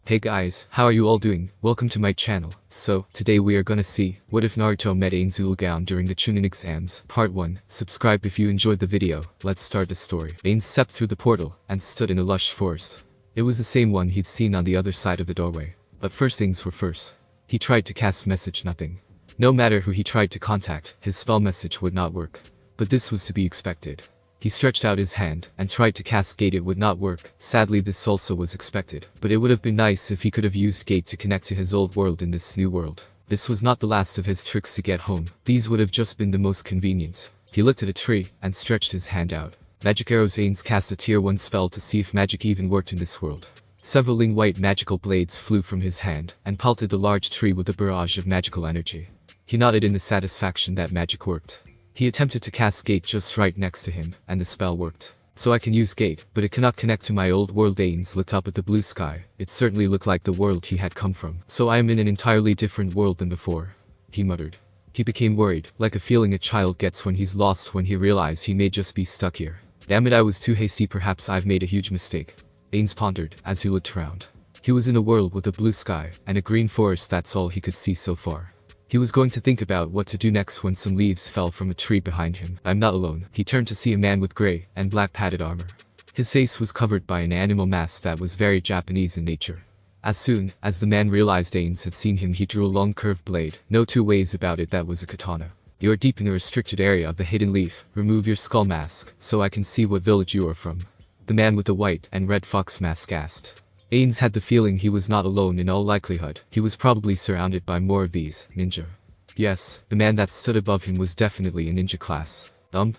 Hey guys, how are you all doing? Welcome to my channel. So, today we are gonna see, what if Naruto met Ainz Ool during the Chunin exams, part 1. Subscribe if you enjoyed the video. Let's start the story. Ainz stepped through the portal, and stood in a lush forest. It was the same one he'd seen on the other side of the doorway. But first things were first. He tried to cast message nothing. No matter who he tried to contact, his spell message would not work. But this was to be expected. He stretched out his hand, and tried to cast Gate. It would not work. Sadly, this also was expected. But it would have been nice if he could have used Gate to connect to his old world in this new world. This was not the last of his tricks to get home. These would have just been the most convenient. He looked at a tree, and stretched his hand out. Magic arrows. Ainz cast a tier 1 spell to see if magic even worked in this world. Several white magical blades flew from his hand, and pelted the large tree with a barrage of magical energy. He nodded in the satisfaction that magic worked. He attempted to cast Gate just right next to him, and the spell worked. So I can use Gate, but it cannot connect to my old world. Ainz looked up at the blue sky. It certainly looked like the world he had come from. So I am in an entirely different world than before, he muttered. He became worried, like a feeling a child gets when he's lost, when he realized he may just be stuck here. Damn it, I was too hasty. Perhaps I've made a huge mistake. Ainz pondered, as he looked around. He was in a world with a blue sky, and a green forest. That's all he could see so far. He was going to think about what to do next when some leaves fell from a tree behind him. I'm not alone. He turned to see a man with gray and black padded armor. His face was covered by an animal mask that was very Japanese in nature. As soon as the man realized Ainz had seen him, he drew a long curved blade. No two ways about it, that was a katana. You are deep in a restricted area of the hidden leaf. Remove your skull mask, so I can see what village you are from, the man with the white and red fox mask asked. Ainz had the feeling he was not alone. In all likelihood, he was probably surrounded by more of these ninja. Yes, the man that stood above him was definitely a ninja class.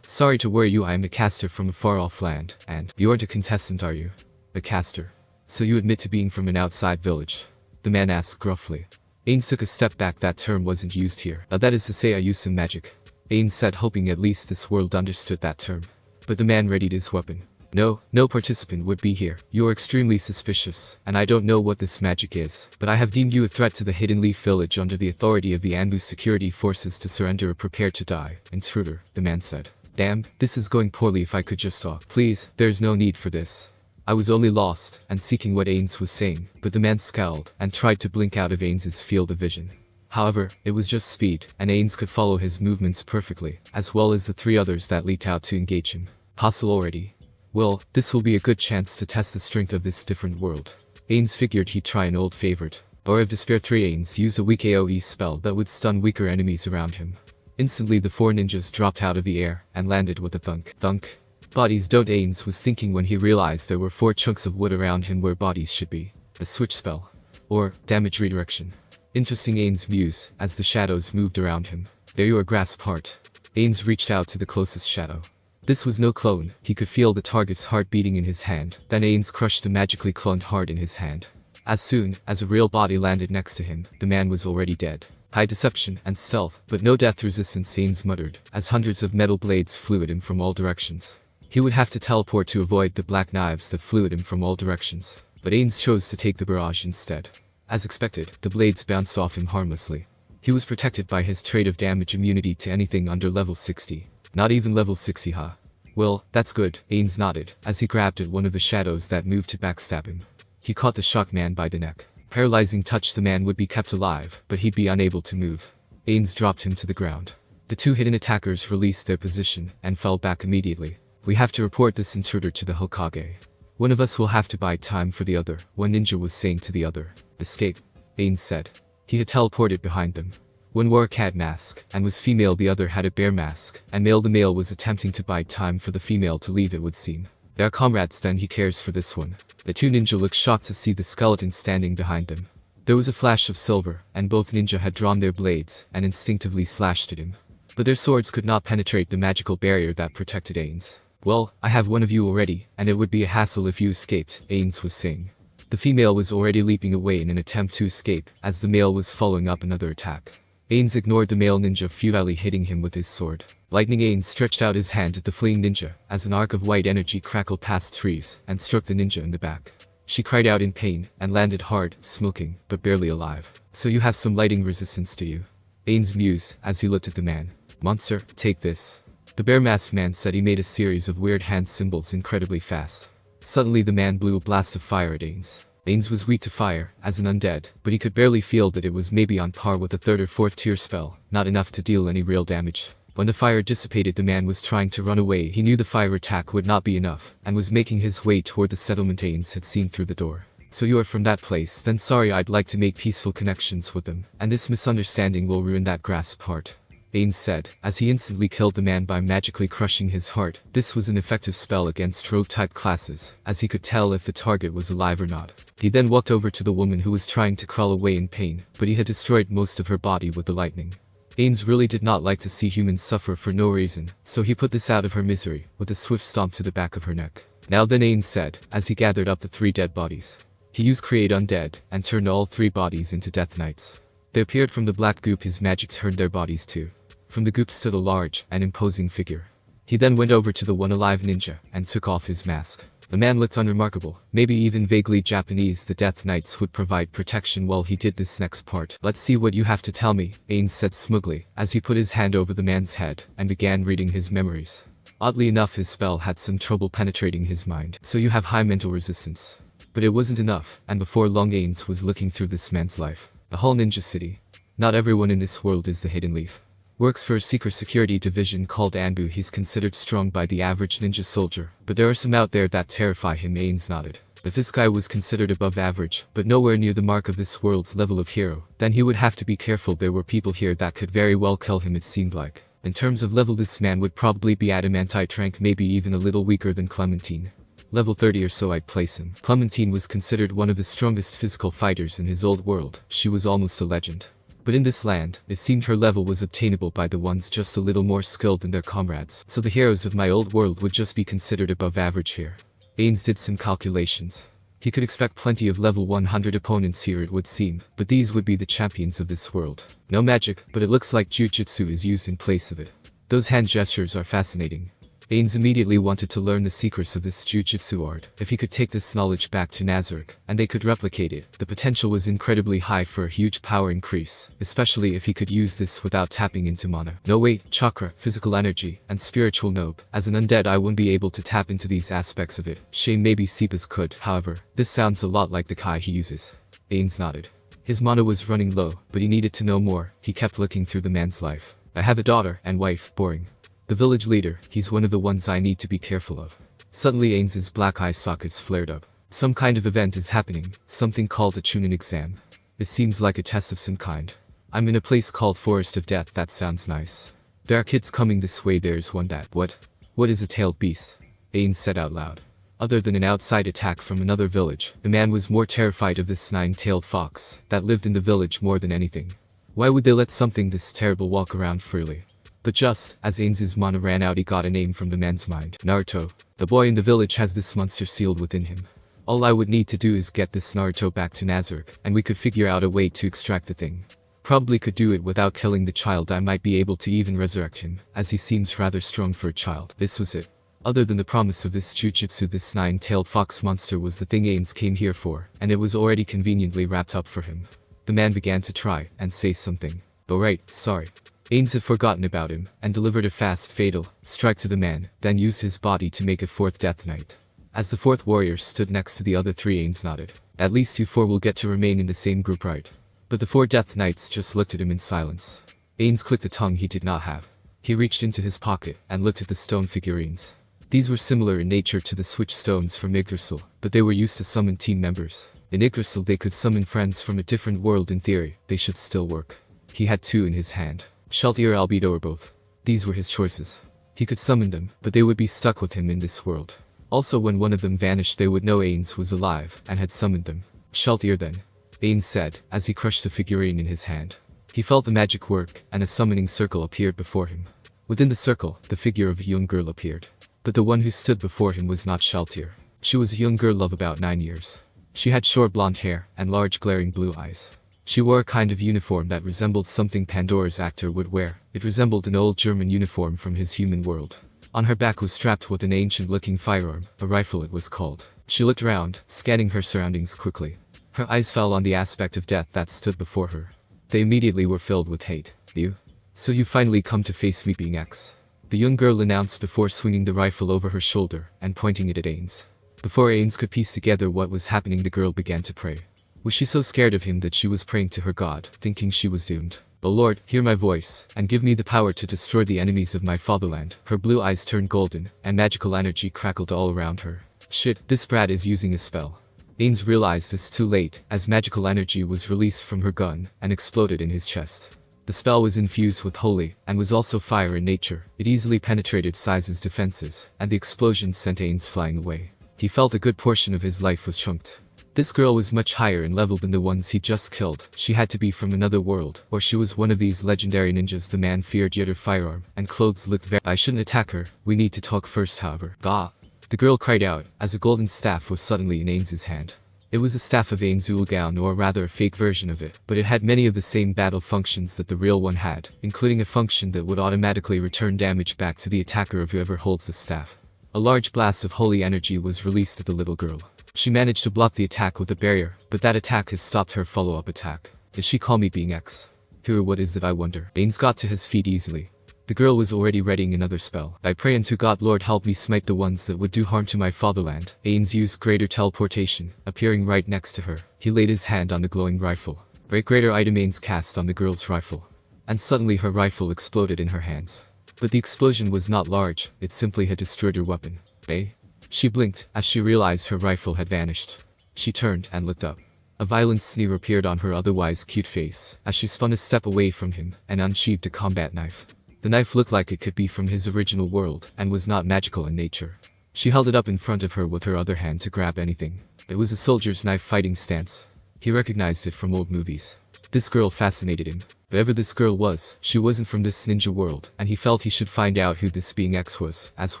Sorry to worry you, I am a caster from a far-off land, and you aren't a contestant, are you? A caster. So you admit to being from an outside village? The man asked gruffly. Ainz took a step back. That term wasn't used here. That is to say, I use some magic, Ainz said, hoping at least this world understood that term. But the man readied his weapon. No participant would be here. You are extremely suspicious, and I don't know what this magic is, but I have deemed you a threat to the Hidden Leaf Village under the authority of the Anbu security forces. To surrender or prepare to die. Intruder, the man said. Damn, this is going poorly. If I could just talk. Please, there's no need for this. I was only lost and seeking what Ainz was saying, but the man scowled and tried to blink out of Ainz's field of vision. However, it was just speed, and Ainz could follow his movements perfectly, as well as the 3 others that leaped out to engage him. Hostile already. Well, this will be a good chance to test the strength of this different world. Ainz figured he'd try an old favorite. Aura of Despair 3. Ainz used a weak AoE spell that would stun weaker enemies around him. Instantly the 4 ninjas dropped out of the air and landed with a thunk. Thunk. Bodies don't. Ainz was thinking when he realized there were 4 chunks of wood around him where bodies should be. A switch spell. Or, damage redirection. Interesting, Ainz mused, as the shadows moved around him. There you are, grasp heart. Ainz reached out to the closest shadow. This was no clone. He could feel the target's heart beating in his hand. Then Ainz crushed the magically cloned heart in his hand. As soon as a real body landed next to him, the man was already dead. High deception and stealth, but no death resistance, Ainz muttered, as hundreds of metal blades flew at him from all directions. He would have to teleport to avoid the black knives that flew at him from all directions. But Ainz chose to take the barrage instead. As expected, the blades bounced off him harmlessly. He was protected by his trait of damage immunity to anything under level 60. Not even level 60, huh? Well, that's good, Ainz nodded, as he grabbed at one of the shadows that moved to backstab him. He caught the shocked man by the neck. Paralyzing touch. The man would be kept alive, but he'd be unable to move. Ainz dropped him to the ground. The 2 hidden attackers released their position, and fell back immediately. We have to report this intruder to the Hokage. One of us will have to buy time for the other, one ninja was saying to the other. Escape, Ainz said. He had teleported behind them. One wore a cat mask, and was female. The other had a bear mask, and male. The male was attempting to buy time for the female to leave, it would seem. They are comrades then, he cares for this one. The 2 ninja looked shocked to see the skeleton standing behind them. There was a flash of silver, and both ninja had drawn their blades, and instinctively slashed at him. But their swords could not penetrate the magical barrier that protected Ainz. Well, I have one of you already, and it would be a hassle if you escaped, Ainz was saying. The female was already leaping away in an attempt to escape, as the male was following up another attack. Ainz ignored the male ninja, futilely hitting him with his sword. Lightning. Ainz stretched out his hand at the fleeing ninja, as an arc of white energy crackled past trees, and struck the ninja in the back. She cried out in pain, and landed hard, smoking, but barely alive. So you have some lightning resistance, do you? Ainz mused, as he looked at the man. Monster, take this. The bear masked man said. He made a series of weird hand symbols incredibly fast. Suddenly the man blew a blast of fire at Ainz. Ainz was weak to fire, as an undead, but he could barely feel that it was maybe on par with a 3rd or 4th tier spell, not enough to deal any real damage. When the fire dissipated, the man was trying to run away. He knew the fire attack would not be enough, and was making his way toward the settlement Ainz had seen through the door. So you are from that place, then sorry, I'd like to make peaceful connections with them, and this misunderstanding will ruin that grasp part. Ainz said, as he instantly killed the man by magically crushing his heart. This was an effective spell against rogue-type classes, as he could tell if the target was alive or not. He then walked over to the woman who was trying to crawl away in pain, but he had destroyed most of her body with the lightning. Ainz really did not like to see humans suffer for no reason, so he put this out of her misery, with a swift stomp to the back of her neck. Now then, Ainz said, as he gathered up the 3 dead bodies. He used Create Undead, and turned all 3 bodies into Death Knights. They appeared from the black goop. His magic turned their bodies too. From the goop stood a large and imposing figure. He then went over to the one alive ninja, and took off his mask. The man looked unremarkable, maybe even vaguely Japanese. The Death Knights would provide protection while he did this next part. Let's see what you have to tell me, Ainz said smugly, as he put his hand over the man's head, and began reading his memories. Oddly enough, his spell had some trouble penetrating his mind. So you have high mental resistance. But it wasn't enough, and before long Ainz was looking through this man's life. A whole ninja city. Not everyone in this world is the Hidden Leaf. Works for a secret security division called Anbu. He's considered strong by the average ninja soldier, but there are some out there that terrify him. Ainz nodded. If this guy was considered above average, but nowhere near the mark of this world's level of hero, then he would have to be careful. There were people here that could very well kill him, it seemed like. In terms of level, this man would probably be adamantite rank, maybe even a little weaker than Clementine. Level 30 or so I'd place him. Clementine was considered one of the strongest physical fighters in his old world. She was almost a legend. But in this land, it seemed her level was obtainable by the ones just a little more skilled than their comrades. So the heroes of my old world would just be considered above average here. Ainz did some calculations. He could expect plenty of level 100 opponents here, it would seem, but these would be the champions of this world. No magic, but it looks like Jujutsu is used in place of it. Those hand gestures are fascinating. Ainz immediately wanted to learn the secrets of this Jujutsu art. If he could take this knowledge back to Nazarick, and they could replicate it, the potential was incredibly high for a huge power increase, especially if he could use this without tapping into mana. No wait, chakra, physical energy, and spiritual nobe. As an undead I wouldn't be able to tap into these aspects of it. Shame maybe Seepas could. However, this sounds a lot like the Kai he uses. Ainz nodded. His mana was running low, but he needed to know more. He kept looking through the man's life. I have a daughter and wife. Boring. The village leader, he's one of the ones I need to be careful of. Suddenly Ainz's black eye sockets flared up. Some kind of event is happening, something called a Chunin exam. It seems like a test of some kind. I'm in a place called Forest of Death. That sounds nice. There are kids coming this way. There's one that— What is a tailed beast? Ainz said out loud. Other than an outside attack from another village, the man was more terrified of this 9-tailed fox that lived in the village more than anything. Why would they let something this terrible walk around freely? But just as Ainz's mana ran out, he got a name from the man's mind. Naruto. The boy in the village has this monster sealed within him. All I would need to do is get this Naruto back to Nazarick, and we could figure out a way to extract the thing. Probably could do it without killing the child. I might be able to even resurrect him, as he seems rather strong for a child. This was it. Other than the promise of this jujutsu, this 9-tailed fox monster was the thing Ainz came here for, and it was already conveniently wrapped up for him. The man began to try and say something. Oh right, sorry. Ainz had forgotten about him, and delivered a fast fatal strike to the man, then used his body to make a 4th Death Knight. As the 4th warrior stood next to the other 3, Ainz nodded. At least you 4 will get to remain in the same group, right? But the 4 Death Knights just looked at him in silence. Ainz clicked the tongue he did not have. He reached into his pocket and looked at the stone figurines. These were similar in nature to the switch stones from Yggdrasil, but they were used to summon team members. In Yggdrasil they could summon friends from a different world. In theory, they should still work. He had 2 in his hand. Shelty or Albedo or both. These were his choices. He could summon them, but they would be stuck with him in this world. Also, when one of them vanished, they would know Ainz was alive and had summoned them. Sheltier then, Ainz said, as he crushed the figurine in his hand. He felt the magic work, and a summoning circle appeared before him. Within the circle, the figure of a young girl appeared. But the one who stood before him was not Sheltier. She was a young girl of about 9 years. She had short blonde hair and large glaring blue eyes. She wore a kind of uniform that resembled something Pandora's actor would wear. It resembled an old German uniform from his human world. On her back was strapped with an ancient-looking firearm, a rifle it was called. She looked around, scanning her surroundings quickly. Her eyes fell on the aspect of death that stood before her. They immediately were filled with hate. You? So you finally come to face me, being X? The young girl announced before swinging the rifle over her shoulder and pointing it at Ainz. Before Ainz could piece together what was happening, the girl began to pray. Was she so scared of him that she was praying to her god, thinking she was doomed? "O Lord, hear my voice, and give me the power to destroy the enemies of my fatherland." Her blue eyes turned golden, and magical energy crackled all around her. Shit, this brat is using a spell. Ainz realized this too late, as magical energy was released from her gun, and exploded in his chest. The spell was infused with holy, and was also fire in nature. It easily penetrated Size's defenses, and the explosion sent Ainz flying away. He felt a good portion of his life was chunked. This girl was much higher in level than the ones he just killed. She had to be from another world, or she was one of these legendary ninjas the man feared, yet her firearm and clothes looked very— "I shouldn't attack her, we need to talk first, however." "Gah!" The girl cried out, as a golden staff was suddenly in Ainz's hand. It was a staff of Ainz Ool, or rather a fake version of it, but it had many of the same battle functions that the real one had, including a function that would automatically return damage back to the attacker of whoever holds the staff. A large blast of holy energy was released at the little girl. She managed to block the attack with a barrier, but that attack has stopped her follow-up attack. Did she call me being X? Here, what is it I wonder? Ainz got to his feet easily. The girl was already readying another spell. "I pray unto God, Lord, help me smite the ones that would do harm to my fatherland." Ainz used greater teleportation, appearing right next to her. He laid his hand on the glowing rifle. Greater item Ainz cast on the girl's rifle. And suddenly her rifle exploded in her hands. But the explosion was not large, it simply had destroyed her weapon. "Eh?" She blinked, as she realized her rifle had vanished. She turned and looked up. A violent sneer appeared on her otherwise cute face, as she spun a step away from him, and unsheathed a combat knife. The knife looked like it could be from his original world, and was not magical in nature. She held it up in front of her with her other hand to grab anything. It was a soldier's knife fighting stance. He recognized it from old movies. This girl fascinated him. Whoever this girl was, she wasn't from this ninja world, and he felt he should find out who this being X was, as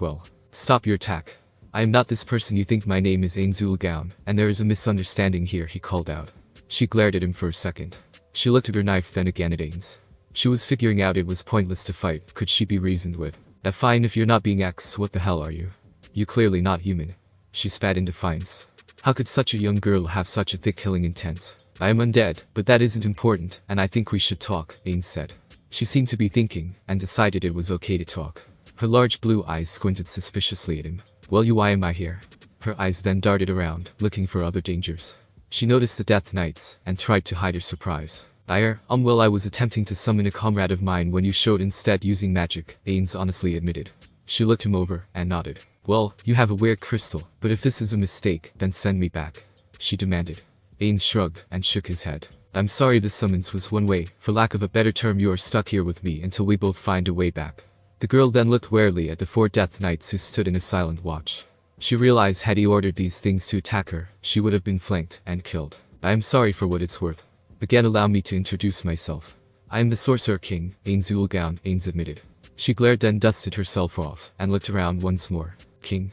well. "Stop your attack. I am not this person you think. My name is Ainz Ool, and there is a misunderstanding here," he called out. She glared at him for a second. She looked at her knife, then again at Ainz. She was figuring out it was pointless to fight. Could she be reasoned with? Fine, if you're not being X, what the hell are you? You clearly not human." She spat in defiance. How could such a young girl have such a thick killing intent? "I am undead, but that isn't important, and I think we should talk," Ainz said. She seemed to be thinking, and decided it was okay to talk. Her large blue eyes squinted suspiciously at him. "Well, why am I here?" Her eyes then darted around, looking for other dangers. She noticed the Death Knights, and tried to hide her surprise. Well, I was attempting to summon a comrade of mine when you showed instead using magic," Ainz honestly admitted. She looked him over, and nodded. "Well, you have a weird crystal, but if this is a mistake, then send me back," she demanded. Ainz shrugged, and shook his head. "I'm sorry, the summons was one way. For lack of a better term, you are stuck here with me until we both find a way back." The girl then looked warily at the 4 Death Knights who stood in a silent watch. She realized had he ordered these things to attack her, she would have been flanked and killed. "I am sorry for what it's worth. Again, allow me to introduce myself. I am the Sorcerer King, Ainz Ool," Ainz admitted. She glared, then dusted herself off, and looked around once more. "King?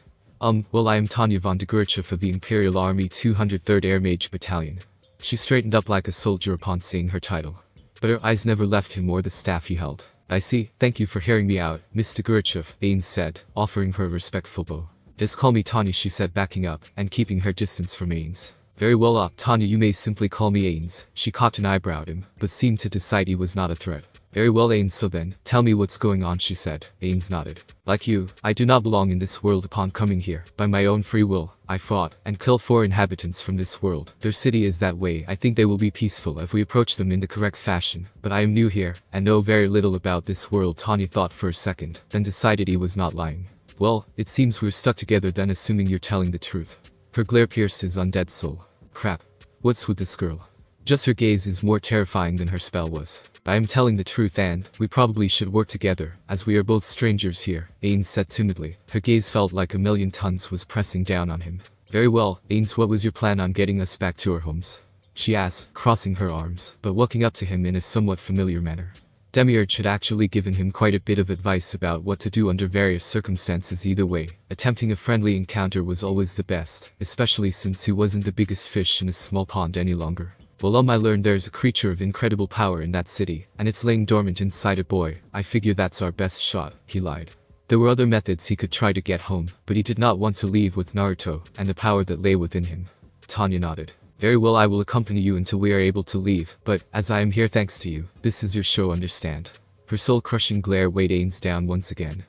Well, I am Tanya von de Gurchef of the Imperial Army 203rd Air Mage Battalion." She straightened up like a soldier upon seeing her title. But her eyes never left him or the staff he held. "I see, thank you for hearing me out, Miss de Gurchef," Ainz said, offering her a respectful bow. "Just call me Tanya," she said, backing up, and keeping her distance from Ainz. "Very well, Tanya, you may simply call me Ainz." She cocked an eyebrow at him, but seemed to decide he was not a threat. "Very well, Ainz, so then, tell me what's going on," she said. Ainz nodded. "Like you, I do not belong in this world. Upon coming here, by my own free will, I fought and killed 4 inhabitants from this world. Their city is that way. I think they will be peaceful if we approach them in the correct fashion, but I am new here, and know very little about this world." Tanya thought for a second, then decided he was not lying. "Well, it seems we're stuck together then, assuming you're telling the truth." Her glare pierced his undead soul. "Crap. What's with this girl? Just her gaze is more terrifying than her spell was." "I am telling the truth, and we probably should work together, as we are both strangers here," Ainz said timidly. Her gaze felt like a million tons was pressing down on him. "Very well, Ainz, what was your plan on getting us back to our homes?" she asked, crossing her arms, but walking up to him in a somewhat familiar manner. Demiurge had actually given him quite a bit of advice about what to do under various circumstances. Either way, attempting a friendly encounter was always the best, especially since he wasn't the biggest fish in a small pond any longer. "Well, I learned there's a creature of incredible power in that city, and it's laying dormant inside a boy. I figure that's our best shot," he lied. There were other methods he could try to get home, but he did not want to leave with Naruto and the power that lay within him. Tanya nodded. "Very well, I will accompany you until we are able to leave, but, as I am here thanks to you, this is your show, understand?" Her soul-crushing glare weighed Ainz down once again.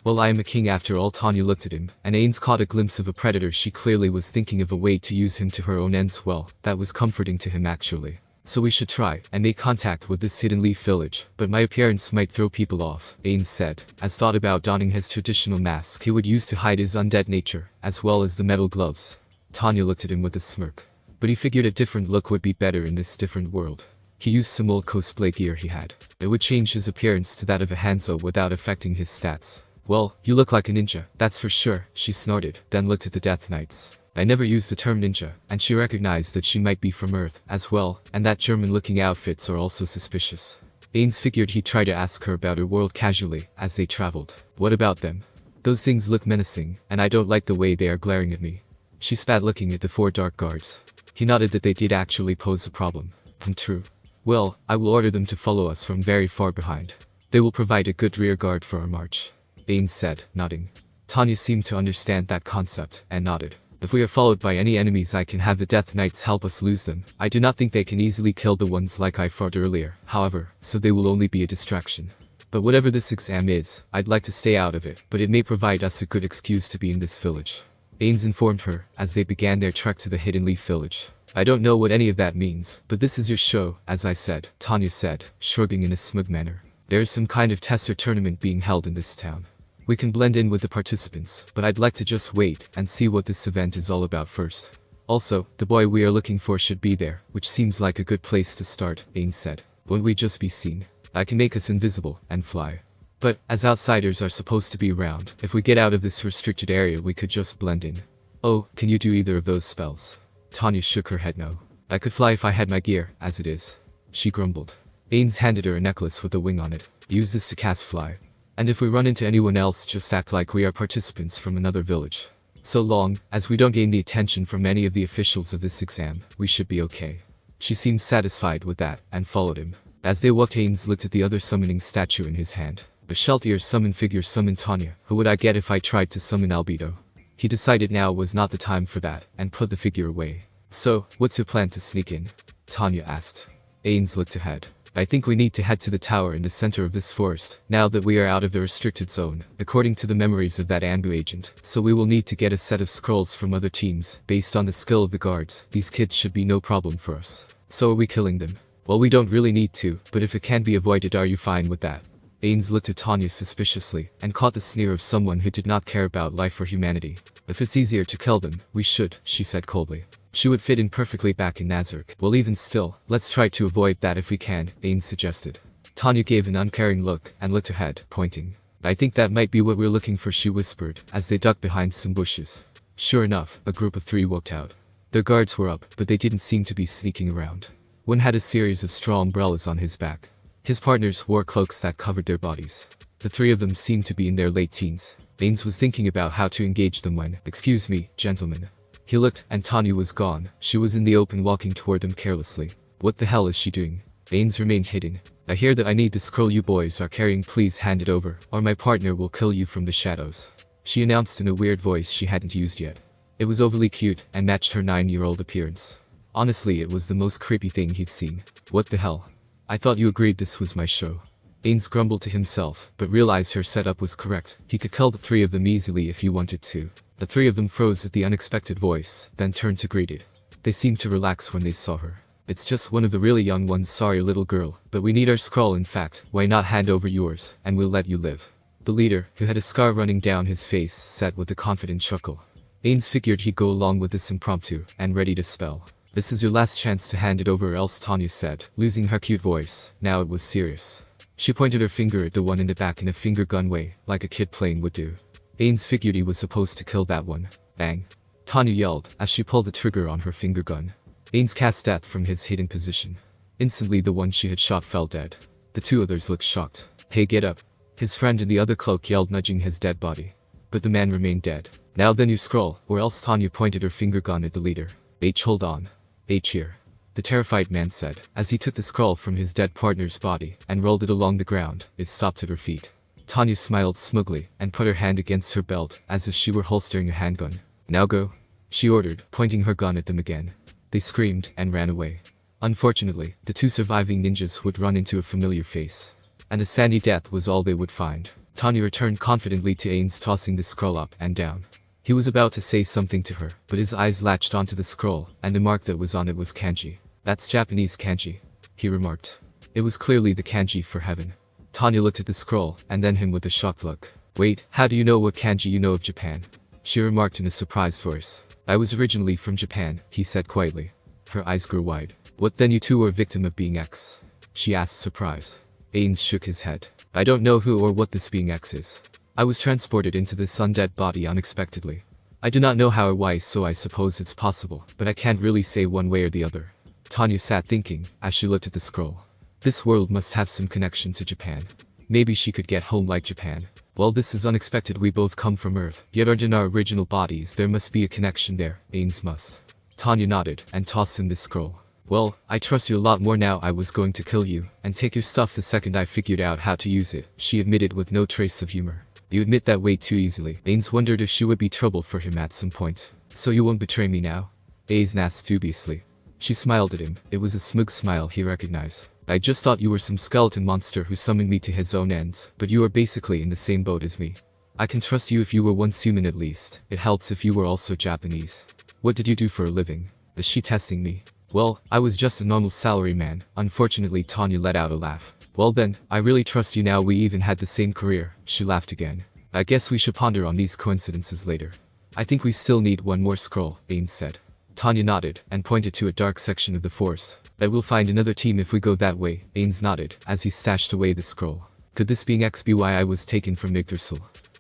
Well, I am a king after all. Tanya looked at him, and Ainz caught a glimpse of a predator. She clearly was thinking of a way to use him to her own ends. Well, that was comforting to him actually. So we should try and make contact with this hidden leaf village, but my appearance might throw people off, Ainz said, as thought about donning his traditional mask he would use to hide his undead nature, as well as the metal gloves. Tanya looked at him with a smirk. But he figured a different look would be better in this different world. He used some old cosplay gear he had. It would change his appearance to that of a Ainz Ool without affecting his stats. Well, you look like a ninja, that's for sure, she snorted, then looked at the Death Knights. I never used the term ninja, and she recognized that she might be from Earth, as well, and that German-looking outfits are also suspicious. Ainz figured he'd try to ask her about her world casually, as they traveled. What about them? Those things look menacing, and I don't like the way they are glaring at me. She spat looking at the 4 dark guards. He nodded that they did actually pose a problem. True. Well, I will order them to follow us from very far behind. They will provide a good rear guard for our march, Ainz said, nodding. Tanya seemed to understand that concept, and nodded. If we are followed by any enemies, I can have the Death Knights help us lose them. I do not think they can easily kill the ones like I fought earlier, however, so they will only be a distraction. But whatever this exam is, I'd like to stay out of it, but it may provide us a good excuse to be in this village, Ainz informed her, as they began their trek to the Hidden Leaf Village. I don't know what any of that means, but this is your show, as I said, Tanya said, shrugging in a smug manner. There is some kind of test or tournament being held in this town. We can blend in with the participants, but I'd like to just wait and see what this event is all about first. Also, the boy we are looking for should be there, which seems like a good place to start, Ainz said. Won't we just be seen? I can make us invisible and fly. But, as outsiders are supposed to be around, if we get out of this restricted area we could just blend in. Oh, can you do either of those spells? Tanya shook her head no. I could fly if I had my gear, as it is. She grumbled. Ainz handed her a necklace with a wing on it. Use this to cast fly. And if we run into anyone else, just act like we are participants from another village. So long as we don't gain the attention from any of the officials of this exam, we should be okay. She seemed satisfied with that, and followed him. As they walked, Ainz looked at the other summoning statue in his hand. The Sheltier summon figure summoned Tanya. Who would I get if I tried to summon Albedo? He decided now was not the time for that, and put the figure away. So, what's your plan to sneak in? Tanya asked. Ainz looked ahead. I think we need to head to the tower in the center of this forest, now that we are out of the restricted zone, according to the memories of that Anbu agent, so we will need to get a set of scrolls from other teams, based on the skill of the guards. These kids should be no problem for us. So are we killing them? Well, we don't really need to, but if it can be avoided, are you fine with that? Ainz looked at Tanya suspiciously, and caught the sneer of someone who did not care about life or humanity. If it's easier to kill them, we should, she said coldly. She would fit in perfectly back in Nazark. Well, even still, let's try to avoid that if we can, Ainz suggested. Tanya gave an uncaring look, and looked ahead, pointing. I think that might be what we're looking for, she whispered, as they ducked behind some bushes. Sure enough, a group of 3 walked out. Their guards were up, but they didn't seem to be sneaking around. One had a series of straw umbrellas on his back. His partners wore cloaks that covered their bodies. The 3 of them seemed to be in their late teens. Ainz was thinking about how to engage them when, excuse me, gentlemen. He looked, and Tanya was gone. She was in the open walking toward them carelessly. What the hell is she doing? Ainz remained hidden. I hear that I need the scroll you boys are carrying. Please hand it over, or my partner will kill you from the shadows, she announced in a weird voice she hadn't used yet. It was overly cute, and matched her 9-year-old appearance. Honestly, it was the most creepy thing he'd seen. What the hell? I thought you agreed this was my show. Ainz grumbled to himself, but realized her setup was correct. He could kill the 3 of them easily if he wanted to. The 3 of them froze at the unexpected voice, then turned to greeted. They seemed to relax when they saw her. It's just one of the really young ones, sorry little girl, but we need our scroll. In fact, why not hand over yours, and we'll let you live. The leader, who had a scar running down his face, said with a confident chuckle. Ainz figured he'd go along with this impromptu, and ready to spell. This is your last chance to hand it over or else, Tanya said, losing her cute voice. Now it was serious. She pointed her finger at the one in the back in a finger gun way, like a kid playing would do. Ainz figured he was supposed to kill that one. Bang. Tanya yelled, as she pulled the trigger on her finger gun. Ainz cast death from his hidden position. Instantly the one she had shot fell dead. The 2 others looked shocked. Hey, get up. His friend in the other cloak yelled, nudging his dead body. But the man remained dead. Now then you scroll, or else. Tanya pointed her finger gun at the leader. H, hold on. H here. The terrified man said, as he took the scroll from his dead partner's body, and rolled it along the ground. It stopped at her feet. Tanya smiled smugly, and put her hand against her belt, as if she were holstering a handgun. Now go, she ordered, pointing her gun at them again. They screamed, and ran away. Unfortunately, the 2 surviving ninjas would run into a familiar face. And a sandy death was all they would find. Tanya returned confidently to Ainz, tossing the scroll up and down. He was about to say something to her, but his eyes latched onto the scroll, and the mark that was on it was kanji. "That's Japanese kanji," he remarked. It was clearly the kanji for heaven. Tanya looked at the scroll, and then him with a shocked look. "Wait, how do you know what kanji you know of Japan?" she remarked in a surprised voice. "I was originally from Japan," he said quietly. Her eyes grew wide. "What, then you too were a victim of being X?" she asked, surprised. Ainz shook his head. "I don't know who or what this being X is. I was transported into this undead body unexpectedly. I do not know how or why, so I suppose it's possible, but I can't really say one way or the other." Tanya sat thinking, as she looked at the scroll. This world must have some connection to Japan. Maybe she could get home like Japan. Well, this is unexpected. We both come from Earth, yet aren't in our original bodies. There must be a connection there. Ainz must. Tanya nodded, and tossed him the scroll. "Well, I trust you a lot more now. I was going to kill you, and take your stuff the second I figured out how to use it," she admitted with no trace of humor. "You admit that way too easily." Ainz wondered if she would be trouble for him at some point. "So you won't betray me now?" Ainz asked dubiously. She smiled at him. It was a smug smile he recognized. "I just thought you were some skeleton monster who summoned me to his own ends, but you are basically in the same boat as me. I can trust you if you were once human at least. It helps if you were also Japanese. What did you do for a living?" Is she testing me? "Well, I was just a normal salary man." Unfortunately, Tanya let out a laugh. "Well then, I really trust you now. We even had the same career." She laughed again. "I guess we should ponder on these coincidences later. I think we still need one more scroll," Ainz said. Tanya nodded, and pointed to a dark section of the forest. "I will find another team if we go that way." Ainz nodded, as he stashed away the scroll. Could this being X be why I was taken from Yggdrasil?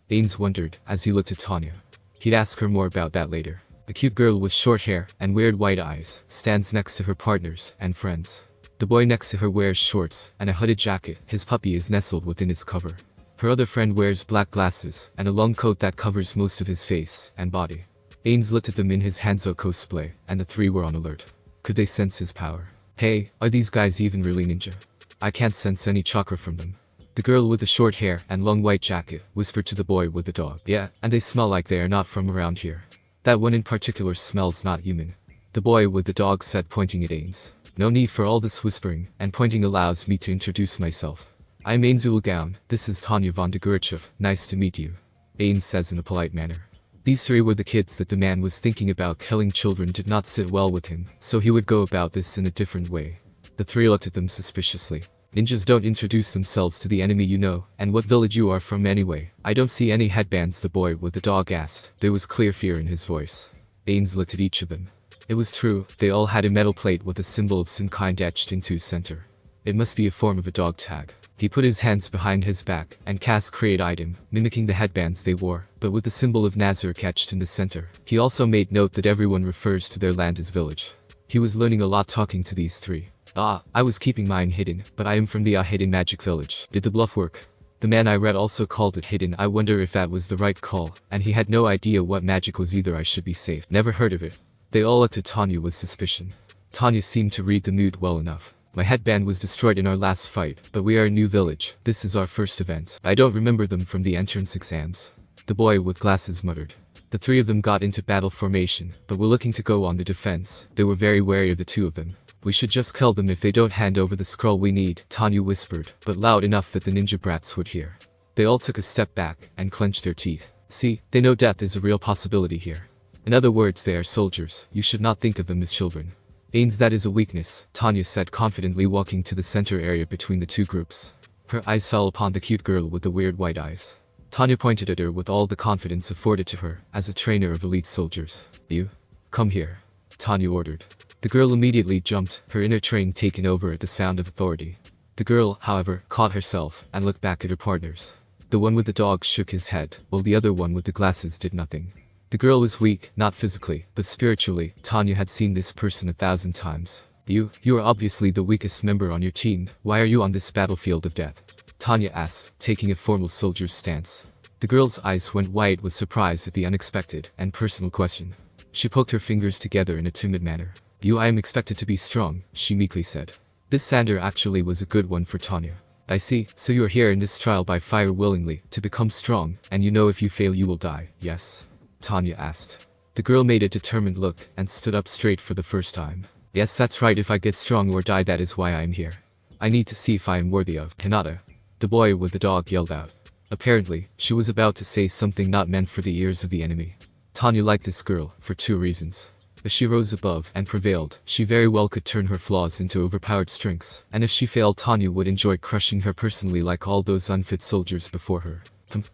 Ainz wondered, as he looked at Tanya. He'd ask her more about that later. A cute girl with short hair and weird white eyes stands next to her partners and friends. The boy next to her wears shorts and a hooded jacket. His puppy is nestled within its cover. Her other friend wears black glasses and a long coat that covers most of his face and body. Ainz looked at them in his Ainz Ool cosplay, and the three were on alert. Could they sense his power? "Hey, are these guys even really ninja? I can't sense any chakra from them." The girl with the short hair and long white jacket whispered to the boy with the dog. "Yeah, and they smell like they are not from around here. That one in particular smells not human," the boy with the dog said, pointing at Ainz. "No need for all this whispering," and pointing allows me to introduce myself. "I'm Ainz Ool. This is Tanya von de Gurichev. Nice to meet you," Ainz says in a polite manner. These three were the kids that the man was thinking about. Killing children did not sit well with him, so he would go about this in a different way. The three looked at them suspiciously. "Ninjas don't introduce themselves to the enemy, you know, and what village you are from anyway?" "I don't see any headbands," the boy with the dog asked. There was clear fear in his voice. Ainz looked at each of them. It was true, they all had a metal plate with a symbol of some kind etched into its center. It must be a form of a dog tag. He put his hands behind his back and cast create item, mimicking the headbands they wore, but with the symbol of Nazareth etched in the center. He also made note that everyone refers to their land as village. He was learning a lot talking to these three. I was keeping mine hidden, but I am from the hidden magic village." Did the bluff work? The man I read also called it hidden. I wonder if that was the right call, and he had no idea what magic was either. I should be safe. Never heard of it. They all looked at Tanya with suspicion. Tanya seemed to read the mood well enough. "My headband was destroyed in our last fight, but we are a new village. This is our first event. I don't remember them from the entrance exams," the boy with glasses muttered. The three of them got into battle formation, but were looking to go on the defense. They were very wary of the two of them. "We should just kill them if they don't hand over the scroll we need," Tanya whispered, but loud enough that the ninja brats would hear. They all took a step back and clenched their teeth. See, they know death is a real possibility here. In other words, they are soldiers. You should not think of them as children. "Ainz, that is a weakness," Tanya said confidently, walking to the center area between the two groups. Her eyes fell upon the cute girl with the weird white eyes. Tanya pointed at her with all the confidence afforded to her as a trainer of elite soldiers. "You? Come here," Tanya ordered. The girl immediately jumped, her inner train taken over at the sound of authority. The girl, however, caught herself and looked back at her partners. The one with the dog shook his head, while the other one with the glasses did nothing. The girl was weak, not physically, but spiritually. Tanya had seen this person 1,000 times. You are obviously the weakest member on your team. Why are you on this battlefield of death?" Tanya asked, taking a formal soldier's stance. The girl's eyes went wide with surprise at the unexpected and personal question. She poked her fingers together in a timid manner. I am expected to be strong," she meekly said. This sander actually was a good one for Tanya. "I see, so you are here in this trial by fire willingly, to become strong, and you know if you fail you will die, yes?" Tanya asked. The girl made a determined look and stood up straight for the first time. "Yes, that's right. If I get strong or die, that is why I am here. I need to see if I am worthy of Hinata," the boy with the dog yelled out. Apparently, she was about to say something not meant for the ears of the enemy. Tanya liked this girl, for two reasons. If she rose above and prevailed, she very well could turn her flaws into overpowered strengths, and if she failed, Tanya would enjoy crushing her personally like all those unfit soldiers before her.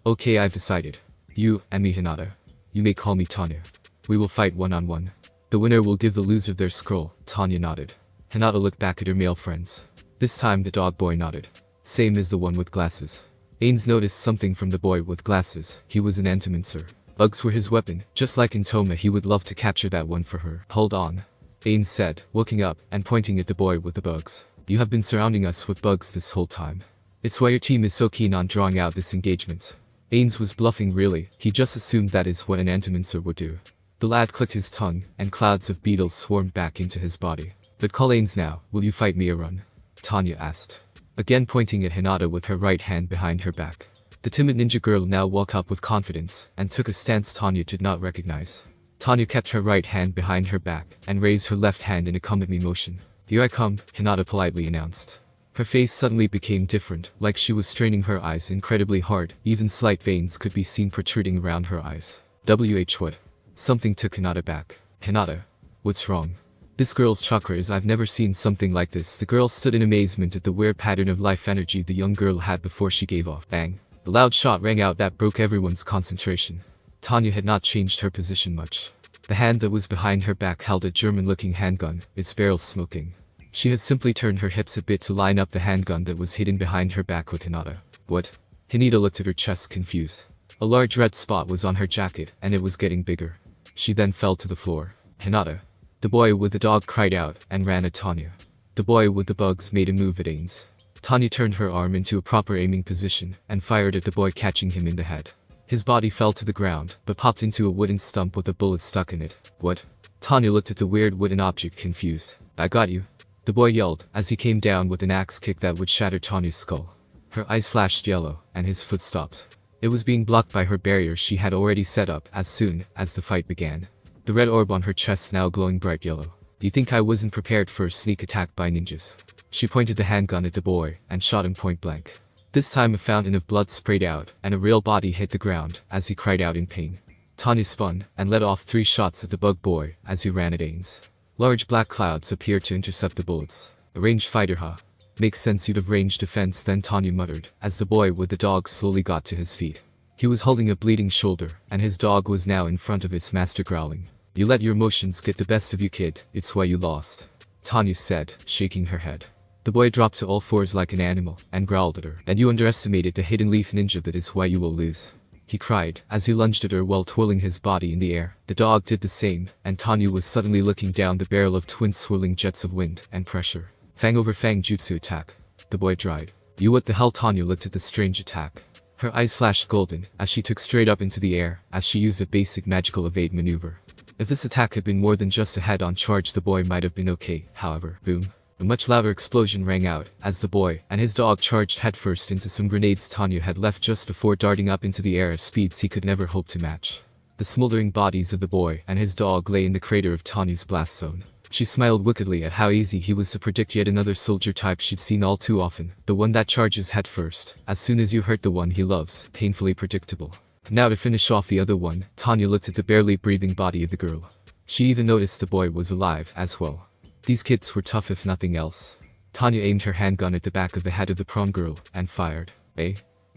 Okay, I've decided. You, and me, Hinata. You may call me Tanya. We will fight one-on-one. The winner will give the loser their scroll. Tanya nodded. Hinata looked back at her male friends. This time the dog boy nodded. Same as the one with glasses. Ainz noticed something from the boy with glasses. He was an Antimancer. Bugs were his weapon. Just like in Toma, he would love to capture that one for her. Hold on. Ainz said, looking up and pointing at the boy with the bugs. You have been surrounding us with bugs this whole time. It's why your team is so keen on drawing out this engagement. Ainz was bluffing really, he just assumed that is what an Antimancer would do. The lad clicked his tongue, and clouds of beetles swarmed back into his body. But call Ainz now, will you fight me or run? Tanya asked. Again pointing at Hinata with her right hand behind her back. The timid ninja girl now walked up with confidence, and took a stance Tanya did not recognize. Tanya kept her right hand behind her back, and raised her left hand in a come at me motion. Here I come, Hinata politely announced. Her face suddenly became different, like she was straining her eyes incredibly hard, even slight veins could be seen protruding around her eyes. What? Something took Hinata back. Hinata. What's wrong? This girl's chakra is I've never seen something like this. The girl stood in amazement at the weird pattern of life energy the young girl had before she gave off. Bang. A loud shot rang out that broke everyone's concentration. Tanya had not changed her position much. The hand that was behind her back held a German-looking handgun, its barrel smoking. She had simply turned her hips a bit to line up the handgun that was hidden behind her back with Hinata. What? Hinata looked at her chest confused. A large red spot was on her jacket, and it was getting bigger. She then fell to the floor. Hinata. The boy with the dog cried out, and ran at Tanya. The boy with the bugs made a move at Ainz. Tanya turned her arm into a proper aiming position, and fired at the boy, catching him in the head. His body fell to the ground, but popped into a wooden stump with a bullet stuck in it. What? Tanya looked at the weird wooden object confused. I got you. The boy yelled, as he came down with an axe kick that would shatter Tanya's skull. Her eyes flashed yellow, and his foot stopped. It was being blocked by her barrier she had already set up as soon as the fight began. The red orb on her chest now glowing bright yellow. You think I wasn't prepared for a sneak attack by ninjas? She pointed the handgun at the boy, and shot him point blank. This time a fountain of blood sprayed out, and a real body hit the ground, as he cried out in pain. Tanya spun, and let off 3 shots at the bug boy, as he ran at Ainz. Large black clouds appeared to intercept the bullets. A ranged fighter, huh? Makes sense you'd have ranged defense then, Tanya muttered, as the boy with the dog slowly got to his feet. He was holding a bleeding shoulder, and his dog was now in front of its master growling. You let your emotions get the best of you, kid, it's why you lost. Tanya said, shaking her head. The boy dropped to all fours like an animal, and growled at her. And you underestimated the hidden leaf ninja, that is why you will lose. He cried, as he lunged at her while twirling his body in the air. The dog did the same, and Tanya was suddenly looking down the barrel of twin swirling jets of wind and pressure. Fang over fang jutsu attack. The boy dried. You what the hell? Tanya looked at the strange attack. Her eyes flashed golden, as she took straight up into the air, as she used a basic magical evade maneuver. If this attack had been more than just a head-on charge, the boy might have been okay, however. Boom. A much louder explosion rang out, as the boy and his dog charged headfirst into some grenades Tanya had left just before darting up into the air at speeds he could never hope to match. The smoldering bodies of the boy and his dog lay in the crater of Tanya's blast zone. She smiled wickedly at how easy he was to predict yet another soldier type she'd seen all too often, the one that charges headfirst, as soon as you hurt the one he loves, painfully predictable. Now to finish off the other one, Tanya looked at the barely breathing body of the girl. She even noticed the boy was alive as well. These kids were tough if nothing else. Tanya aimed her handgun at the back of the head of the prawn girl, and fired.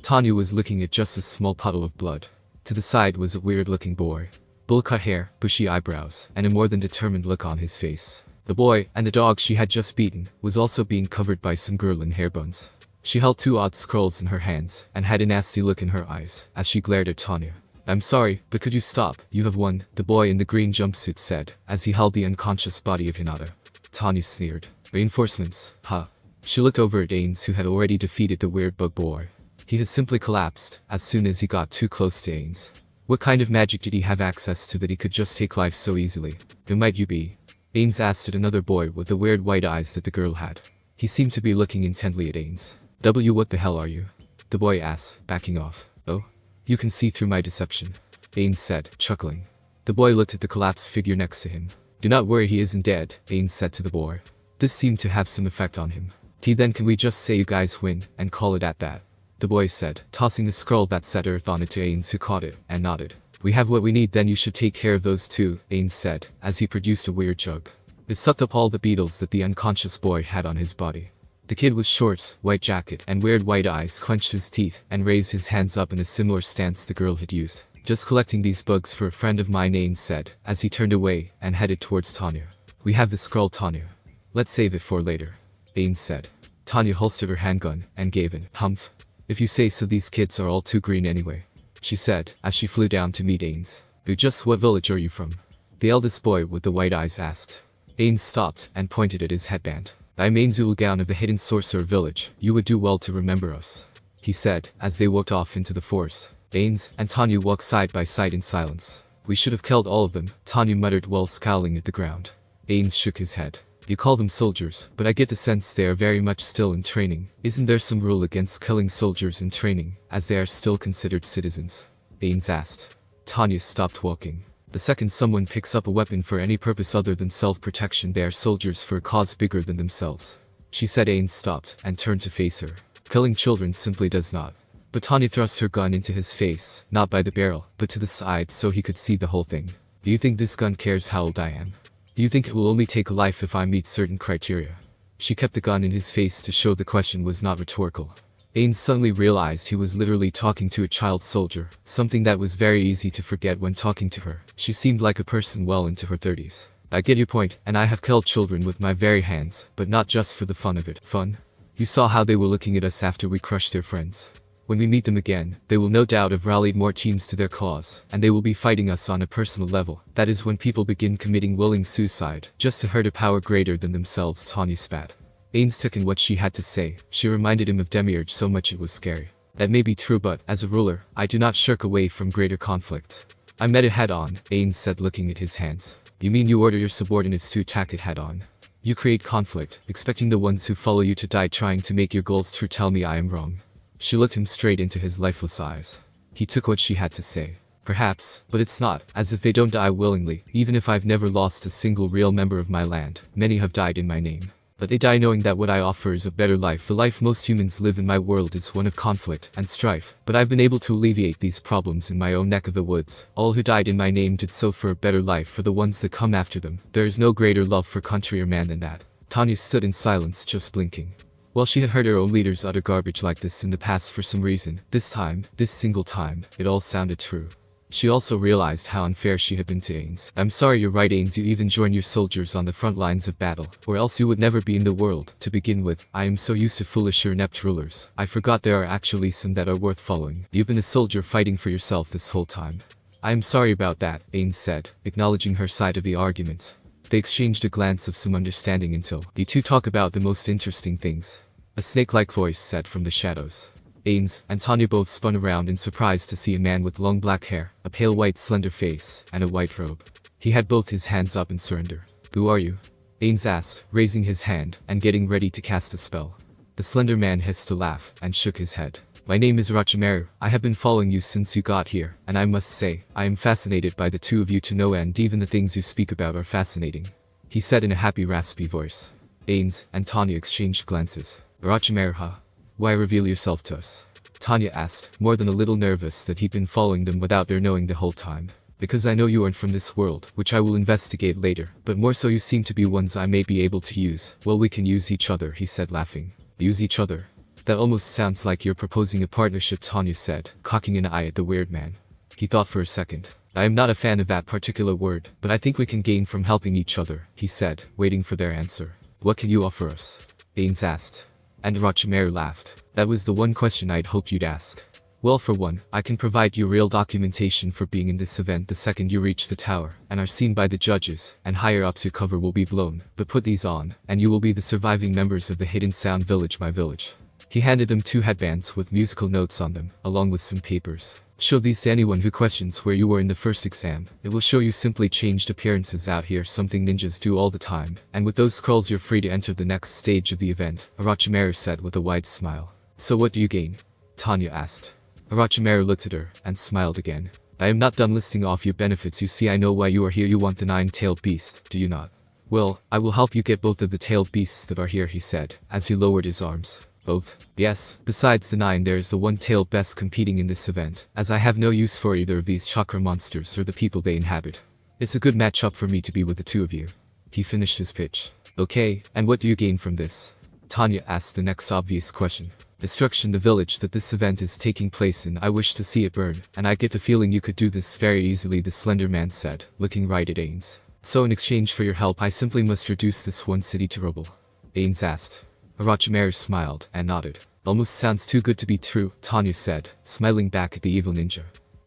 Tanya was looking at just a small puddle of blood. To the side was a weird-looking boy. Bull-cut hair, bushy eyebrows, and a more than determined look on his face. The boy, and the dog she had just beaten, was also being covered by some girl in hair buns. She held 2 odd scrolls in her hands, and had a nasty look in her eyes, as she glared at Tanya. I'm sorry, but could you stop? You have won, the boy in the green jumpsuit said, as he held the unconscious body of Hinata. Tanya sneered. Reinforcements, huh? She looked over at Ainz, who had already defeated the weird bug boy. He had simply collapsed, as soon as he got too close to Ainz. What kind of magic did he have access to that he could just take life so easily? Who might you be? Ainz asked at another boy with the weird white eyes that the girl had. He seemed to be looking intently at Ainz. What the hell are you? The boy asked, backing off. Oh? You can see through my deception. Ainz said, chuckling. The boy looked at the collapsed figure next to him. Do not worry, he isn't dead, Ainz said to the boy. This seemed to have some effect on him. Then can we just say you guys win, and call it at that? the boy said, tossing a scroll that said Earth on it to Ainz, who caught it and nodded. We have what we need, then you should take care of those two, Ainz said, as he produced a weird jug. It sucked up all the beetles that the unconscious boy had on his body. The kid was short, white jacket, and weird white eyes, clenched his teeth, and raised his hands up in a similar stance the girl had used. Just collecting these bugs for a friend of mine, Ainz said, as he turned away and headed towards Tanya. We have the scroll, Tanya. Let's save it for later, Ainz said. Tanya holstered her handgun and gave an humph. If you say so, these kids are all too green anyway, she said, as she flew down to meet Ainz. Just what village are you from? The eldest boy with the white eyes asked. Ainz stopped and pointed at his headband. I'm Ainz Ool of the hidden sorcerer village. You would do well to remember us, he said, as they walked off into the forest. Ainz and Tanya walked side by side in silence. We should have killed all of them, Tanya muttered while scowling at the ground. Ainz shook his head. You call them soldiers, but I get the sense they are very much still in training. Isn't there some rule against killing soldiers in training, as they are still considered citizens? Ainz asked. Tanya stopped walking. The second someone picks up a weapon for any purpose other than self-protection, they are soldiers for a cause bigger than themselves, she said. Ainz stopped and turned to face her. Killing children simply does not. But Tanya thrust her gun into his face, not by the barrel, but to the side so he could see the whole thing. Do you think this gun cares how old I am? Do you think it will only take a life if I meet certain criteria? She kept the gun in his face to show the question was not rhetorical. Ainz suddenly realized he was literally talking to a child soldier, something that was very easy to forget when talking to her. She seemed like a person well into her 30s. I get your point, and I have killed children with my very hands, but not just for the fun of it. Fun? You saw how they were looking at us after we crushed their friends. When we meet them again, they will no doubt have rallied more teams to their cause, and they will be fighting us on a personal level. That is when people begin committing willing suicide, just to hurt a power greater than themselves, Tanya spat. Ainz took in what she had to say. She reminded him of Demiurge so much it was scary. That may be true, but, as a ruler, I do not shirk away from greater conflict. I met it head-on, Ainz said, looking at his hands. You mean you order your subordinates to attack it head-on? You create conflict, expecting the ones who follow you to die trying to make your goals true. Tell me I am wrong. She looked him straight into his lifeless eyes. He took what she had to say. Perhaps, but it's not, as if they don't die willingly. Even if I've never lost a single real member of my land, many have died in my name. But they die knowing that what I offer is a better life. The life most humans live in my world is one of conflict and strife. But I've been able to alleviate these problems in my own neck of the woods. All who died in my name did so for a better life for the ones that come after them. There is no greater love for country or man than that. Tanya stood in silence, just blinking. Well, she had heard her own leaders utter garbage like this in the past for some reason. This time, this single time, it all sounded true. She also realized how unfair she had been to Ainz. I'm sorry, you're right, Ainz. You even join your soldiers on the front lines of battle, or else you would never be in the world. To begin with, I am so used to foolish or inept rulers. I forgot there are actually some that are worth following. You've been a soldier fighting for yourself this whole time. I am sorry about that, Ainz said, acknowledging her side of the argument. They exchanged a glance of some understanding until the two talk about the most interesting things. A snake-like voice said from the shadows. Ainz and Tanya both spun around in surprise to see a man with long black hair, a pale white slender face, and a white robe. He had both his hands up in surrender. Who are you? Ainz asked, raising his hand and getting ready to cast a spell. The slender man hissed a laugh and shook his head. My name is Orochimaru. I have been following you since you got here, and I must say, I am fascinated by the two of you to no end. Even the things you speak about are fascinating, he said in a happy raspy voice. Ainz and Tanya exchanged glances. Orochimaru, huh? Why reveal yourself to us? Tanya asked, more than a little nervous that he'd been following them without their knowing the whole time. Because I know you aren't from this world, which I will investigate later, but more so you seem to be ones I may be able to use. Well, we can use each other, he said, laughing. Use each other? That almost sounds like you're proposing a partnership, Tanya said, cocking an eye at the weird man. He thought for a second. I am not a fan of that particular word, but I think we can gain from helping each other, he said, waiting for their answer. What can you offer us? Ainz asked. And Orochimaru laughed. That was the one question I'd hoped you'd ask. Well, for one, I can provide you real documentation for being in this event the second you reach the tower, and are seen by the judges, and higher ups your cover will be blown. But put these on, and you will be the surviving members of the Hidden Sound Village, my village. He handed them 2 headbands with musical notes on them, along with some papers. Show these to anyone who questions where you were in the first exam. It will show you simply changed appearances out here, something ninjas do all the time. And with those scrolls you're free to enter the next stage of the event, Orochimaru said with a wide smile. So what do you gain? Tanya asked. Orochimaru looked at her, and smiled again. I am not done listing off your benefits. You see, I know why you are here. You want the 9-tailed beast, do you not? Well, I will help you get both of the tailed beasts that are here, he said, as he lowered his arms. Both? Yes, besides the 9 there is the one-tailed best competing in this event, as I have no use for either of these chakra monsters or the people they inhabit. It's a good match-up for me to be with the two of you. He finished his pitch. Okay, and what do you gain from this? Tanya asked the next obvious question. Destruction. The village that this event is taking place in, I wish to see it burn, and I get the feeling you could do this very easily, the slender man said, looking right at Ainz. So in exchange for your help I simply must reduce this one city to rubble? Ainz asked. Orochimaru smiled and nodded. Almost sounds too good to be true, Tanya said, smiling back at the evil ninja.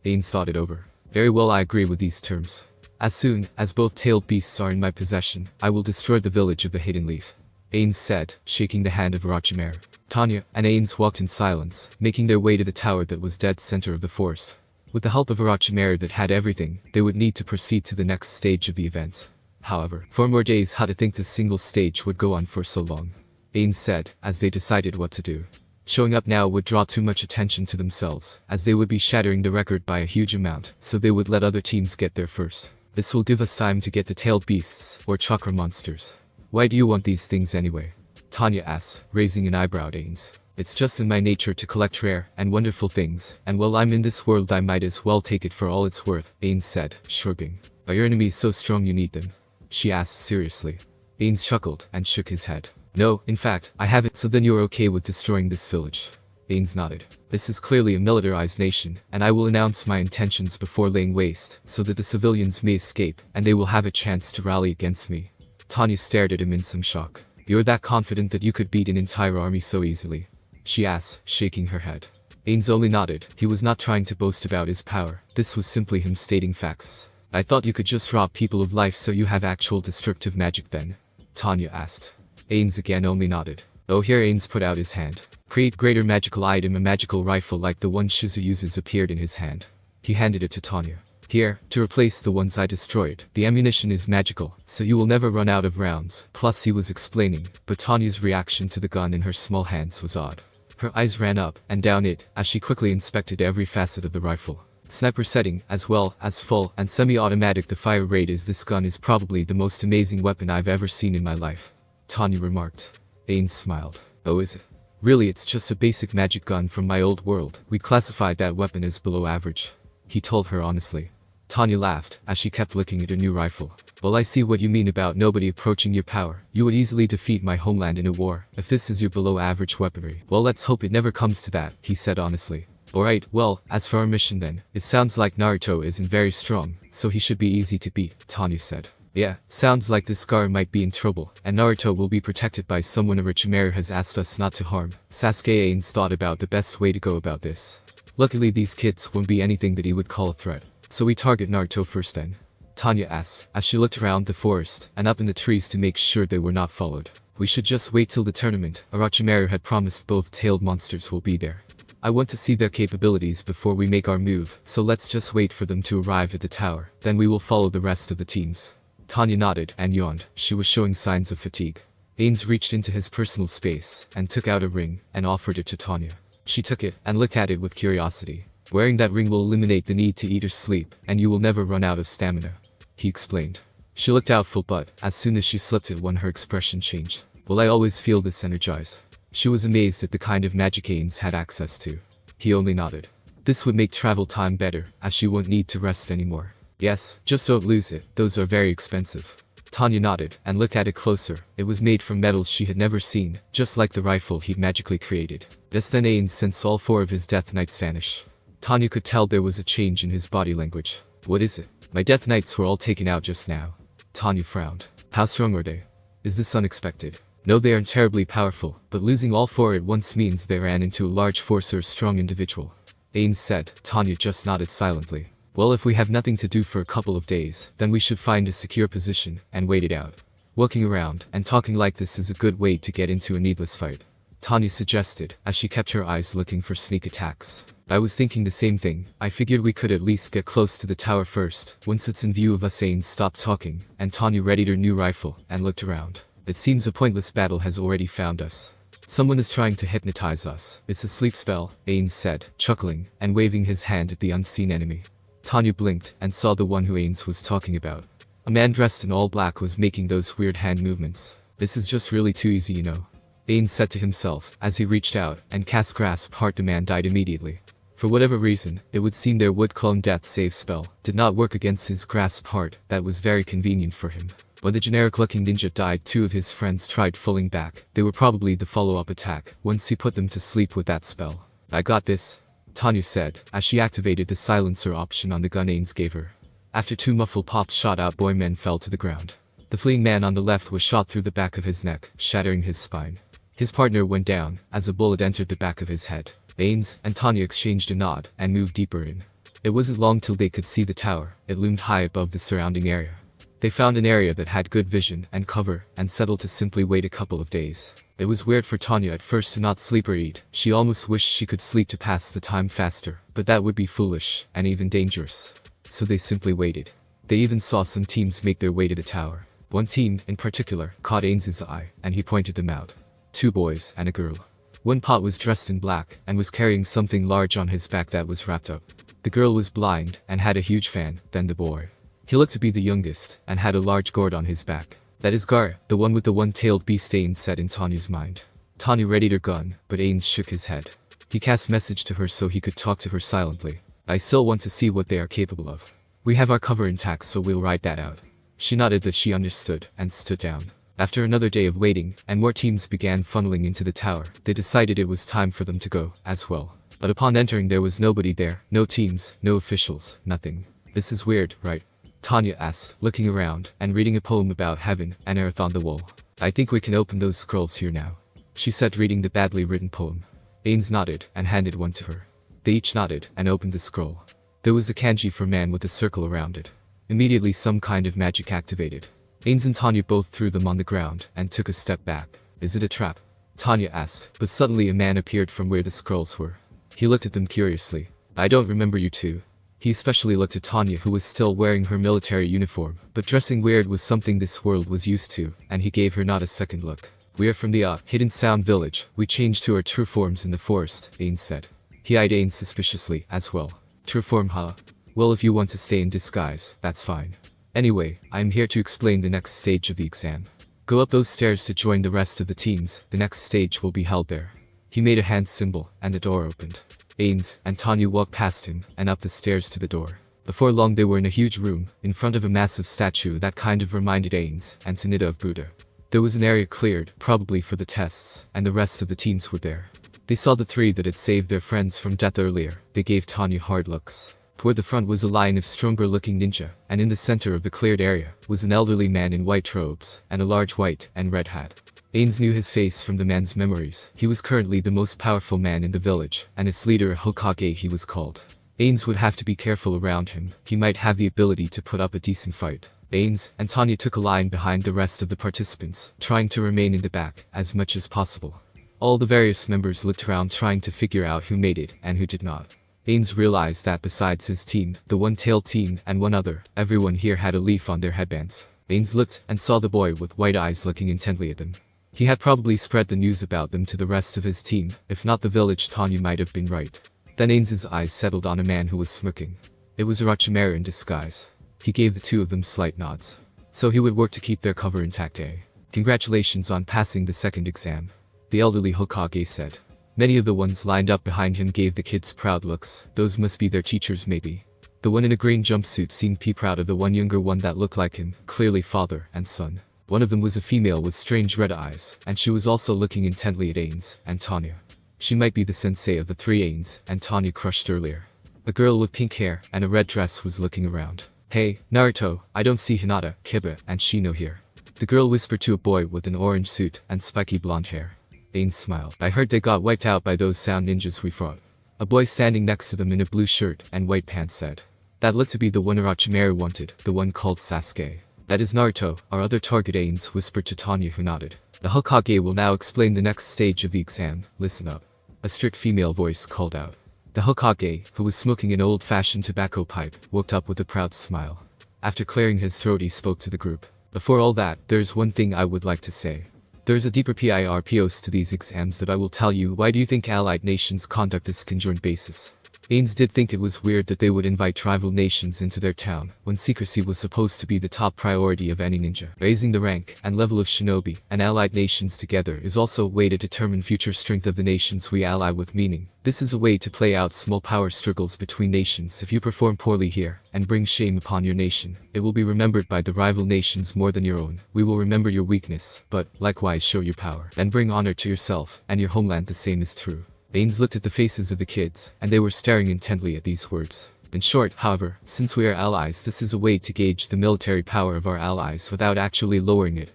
Ainz thought it over. Very well, I agree with these terms. As soon as both tailed beasts are in my possession, I will destroy the village of the Hidden Leaf. Ainz said, shaking the hand of Orochimaru. Tanya and Ainz walked in silence, making their way to the tower that was dead center of the forest. With the help of Orochimaru that had everything, they would need to proceed to the next stage of the event. However, 4 more days, how to think this single stage would go on for so long? Ainz said, as they decided what to do. Showing up now would draw too much attention to themselves, as they would be shattering the record by a huge amount, so they would let other teams get there first. This will give us time to get the tailed beasts, or chakra monsters. Why do you want these things anyway? Tanya asked, raising an eyebrow at Ainz. It's just in my nature to collect rare and wonderful things, and while I'm in this world I might as well take it for all it's worth, Ainz said, shrugging. Are your enemies so strong you need them? She asked seriously. Ainz chuckled and shook his head. No, in fact, I haven't. So then you're okay with destroying this village? Ainz nodded. This is clearly a militarized nation, and I will announce my intentions before laying waste, so that the civilians may escape, and they will have a chance to rally against me. Tanya stared at him in some shock. You're that confident that you could beat an entire army so easily? She asked, shaking her head. Ainz only nodded. He was not trying to boast about his power. This was simply him stating facts. I thought you could just rob people of life, so you have actual destructive magic then? Tanya asked. Ainz again only nodded. Oh, here Ainz put out his hand. Create greater magical item. A magical rifle like the one Shizu uses appeared in his hand. He handed it to Tanya. Here, to replace the ones I destroyed. The ammunition is magical, so you will never run out of rounds. Plus he was explaining, but Tanya's reaction to the gun in her small hands was odd. Her eyes ran up and down it, as she quickly inspected every facet of the rifle. Sniper setting, as well as full and semi-automatic. The fire rate is this gun is probably the most amazing weapon I've ever seen in my life. Tanya remarked. Ainz smiled. Oh, is it? Really, it's just a basic magic gun from my old world. We classified that weapon as below average. He told her honestly. Tanya laughed, as she kept looking at her new rifle. Well, I see what you mean about nobody approaching your power. You would easily defeat my homeland in a war. If this is your below average weaponry, well, let's hope it never comes to that, he said honestly. Alright, well, as for our mission then, it sounds like Naruto isn't very strong, so he should be easy to beat, Tanya said. Yeah, sounds like this guy might be in trouble, and Naruto will be protected by someone Orochimaru has asked us not to harm. Sasuke. Ainz thought about the best way to go about this. Luckily these kids won't be anything that he would call a threat. So we target Naruto first then? Tanya asked, as she looked around the forest and up in the trees to make sure they were not followed. We should just wait till the tournament. Orochimaru had promised both tailed monsters will be there. I want to see their capabilities before we make our move, so let's just wait for them to arrive at the tower, then we will follow the rest of the teams. Tanya nodded and yawned. She was showing signs of fatigue. Ainz reached into his personal space and took out a ring and offered it to Tanya. She took it and looked at it with curiosity. Wearing that ring will eliminate the need to eat or sleep, and you will never run out of stamina, he explained. She looked doubtful, but as soon as she slipped it on, her expression changed. Will I always feel this energized? She was amazed at the kind of magic Ainz had access to. He only nodded. This would make travel time better, as she won't need to rest anymore. Yes, just don't lose it, those are very expensive. Tanya nodded and looked at it closer. It was made from metals she had never seen, just like the rifle he'd magically created. Just then Ainz sensed all 4 of his Death Knights vanish. Tanya could tell there was a change in his body language. What is it? My Death Knights were all taken out just now. Tanya frowned. How strong are they? Is this unexpected? No, they aren't terribly powerful, but losing all 4 at once means they ran into a large force or a strong individual. Ainz said. Tanya just nodded silently. Well, if we have nothing to do for a couple of days, then we should find a secure position and wait it out. Walking around and talking like this is a good way to get into a needless fight, Tanya suggested, as she kept her eyes looking for sneak attacks. I was thinking the same thing. I figured we could at least get close to the tower first. Once it's in view of us. Ainz stopped talking, and Tanya readied her new rifle and looked around. It seems a pointless battle has already found us. Someone is trying to hypnotize us. It's a sleep spell, Ainz said, chuckling and waving his hand at the unseen enemy. Tanya blinked and saw the one who Ainz was talking about. A man dressed in all black was making those weird hand movements. This is just really too easy, you know. Ainz said to himself as he reached out and cast Grasp Heart. The man died immediately. For whatever reason, it would seem their wood clone death save spell did not work against his Grasp Heart. That was very convenient for him. When the generic-looking ninja died, two of his friends tried falling back. They were probably the follow-up attack once he put them to sleep with that spell. "I got this," Tanya said as she activated the silencer option on the gun Ainz gave her. After two muffled pops shot out, boy men fell to the ground. The fleeing man on the left was shot through the back of his neck, shattering his spine. His partner went down as a bullet entered the back of his head. Ainz and Tanya exchanged a nod and moved deeper in. It wasn't long till they could see the tower. It loomed high above the surrounding area. They found an area that had good vision and cover and settled to simply wait a couple of days. It was weird for Tanya at first to not sleep or eat. She almost wished she could sleep to pass the time faster, but that would be foolish and even dangerous. So they simply waited. They even saw some teams make their way to the tower. One team, in particular, caught Ainz's eye, and he pointed them out. Two boys and a girl. One pot was dressed in black and was carrying something large on his back that was wrapped up. The girl was blind and had a huge fan. Then the boy. He looked to be the youngest and had a large gourd on his back. "That is Gar, the one with the one-tailed beast," Ainz said in Tanya's mind. Tanya readied her gun, but Ainz shook his head. He cast message to her so he could talk to her silently. "I still want to see what they are capable of. We have our cover intact, so we'll ride that out." She nodded that she understood and stood down. After another day of waiting, and more teams began funneling into the tower, they decided it was time for them to go, as well. But upon entering there was nobody there, no teams, no officials, nothing. "This is weird, right?" Tanya asked, looking around and reading a poem about heaven and earth on the wall. "I think we can open those scrolls here now," she said, reading the badly written poem. Ainz nodded and handed one to her. They each nodded and opened the scroll. There was a kanji for man with a circle around it. Immediately some kind of magic activated. Ainz and Tanya both threw them on the ground and took a step back. "Is it a trap?" Tanya asked, but suddenly a man appeared from where the scrolls were. He looked at them curiously. "I don't remember you two." He especially looked at Tanya, who was still wearing her military uniform, but dressing weird was something this world was used to, and he gave her not a second look. "We are from the Hidden Sound Village. We changed to our true forms in the forest," Ainz said. He eyed Ainz suspiciously as well. "True form, huh? Well, if you want to stay in disguise, that's fine. Anyway, I am here to explain the next stage of the exam. Go up those stairs to join the rest of the teams. The next stage will be held there." He made a hand symbol, and the door opened. Ainz and Tanya walked past him and up the stairs to the door. Before long they were in a huge room, in front of a massive statue that kind of reminded Ainz and Tanita of Buddha. There was an area cleared, probably for the tests, and the rest of the teams were there. They saw the three that had saved their friends from death earlier. They gave Tanya hard looks. Toward the front was a line of stronger-looking ninja, and in the center of the cleared area was an elderly man in white robes and a large white and red hat. Ainz knew his face from the man's memories. He was currently the most powerful man in the village, and its leader Hokage he was called. Ainz would have to be careful around him. He might have the ability to put up a decent fight. Ainz and Tanya took a line behind the rest of the participants, trying to remain in the back as much as possible. All the various members looked around trying to figure out who made it and who did not. Ainz realized that besides his team, the one-tailed team and one other, everyone here had a leaf on their headbands. Ainz looked and saw the boy with white eyes looking intently at them. He had probably spread the news about them to the rest of his team. If not the village, Tanya might have been right. Then Ainz's eyes settled on a man who was smirking. It was Orochimaru in disguise. He gave the two of them slight nods. So he would work to keep their cover intact, eh? "Congratulations on passing the second exam," the elderly Hokage said. Many of the ones lined up behind him gave the kids proud looks. Those must be their teachers maybe. The one in a green jumpsuit seemed proud of the one younger one that looked like him, clearly father and son. One of them was a female with strange red eyes, and she was also looking intently at Ainz and Tanya. She might be the sensei of the three Ainz and Tanya crushed earlier. A girl with pink hair and a red dress was looking around. "Hey, Naruto, I don't see Hinata, Kiba, and Shino here." The girl whispered to a boy with an orange suit and spiky blonde hair. Ainz smiled. "I heard they got wiped out by those sound ninjas we fought." A boy standing next to them in a blue shirt and white pants said. That looked to be the one Orochimaru wanted, the one called Sasuke. "That is Naruto, our other target," Ainz whispered to Tanya, who nodded. "The Hokage will now explain the next stage of the exam. Listen up." A strict female voice called out. The Hokage, who was smoking an old-fashioned tobacco pipe, woke up with a proud smile. After clearing his throat he spoke to the group. "Before all that, there's one thing I would like to say. There's a deeper purpose to these exams that I will tell you. Why do you think allied nations conduct this conjoined basis?" Ainz did think it was weird that they would invite rival nations into their town, when secrecy was supposed to be the top priority of any ninja. Raising the rank and level of shinobi and allied nations together is also a way to determine future strength of the nations we ally with, meaning this is a way to play out small power struggles between nations. If you perform poorly here and bring shame upon your nation, it will be remembered by the rival nations more than your own. We will remember your weakness, but likewise show your power, and bring honor to yourself and your homeland. The same is true. Ainz looked at the faces of the kids, and they were staring intently at these words. In short, however, since we are allies, this is a way to gauge the military power of our allies without actually lowering it,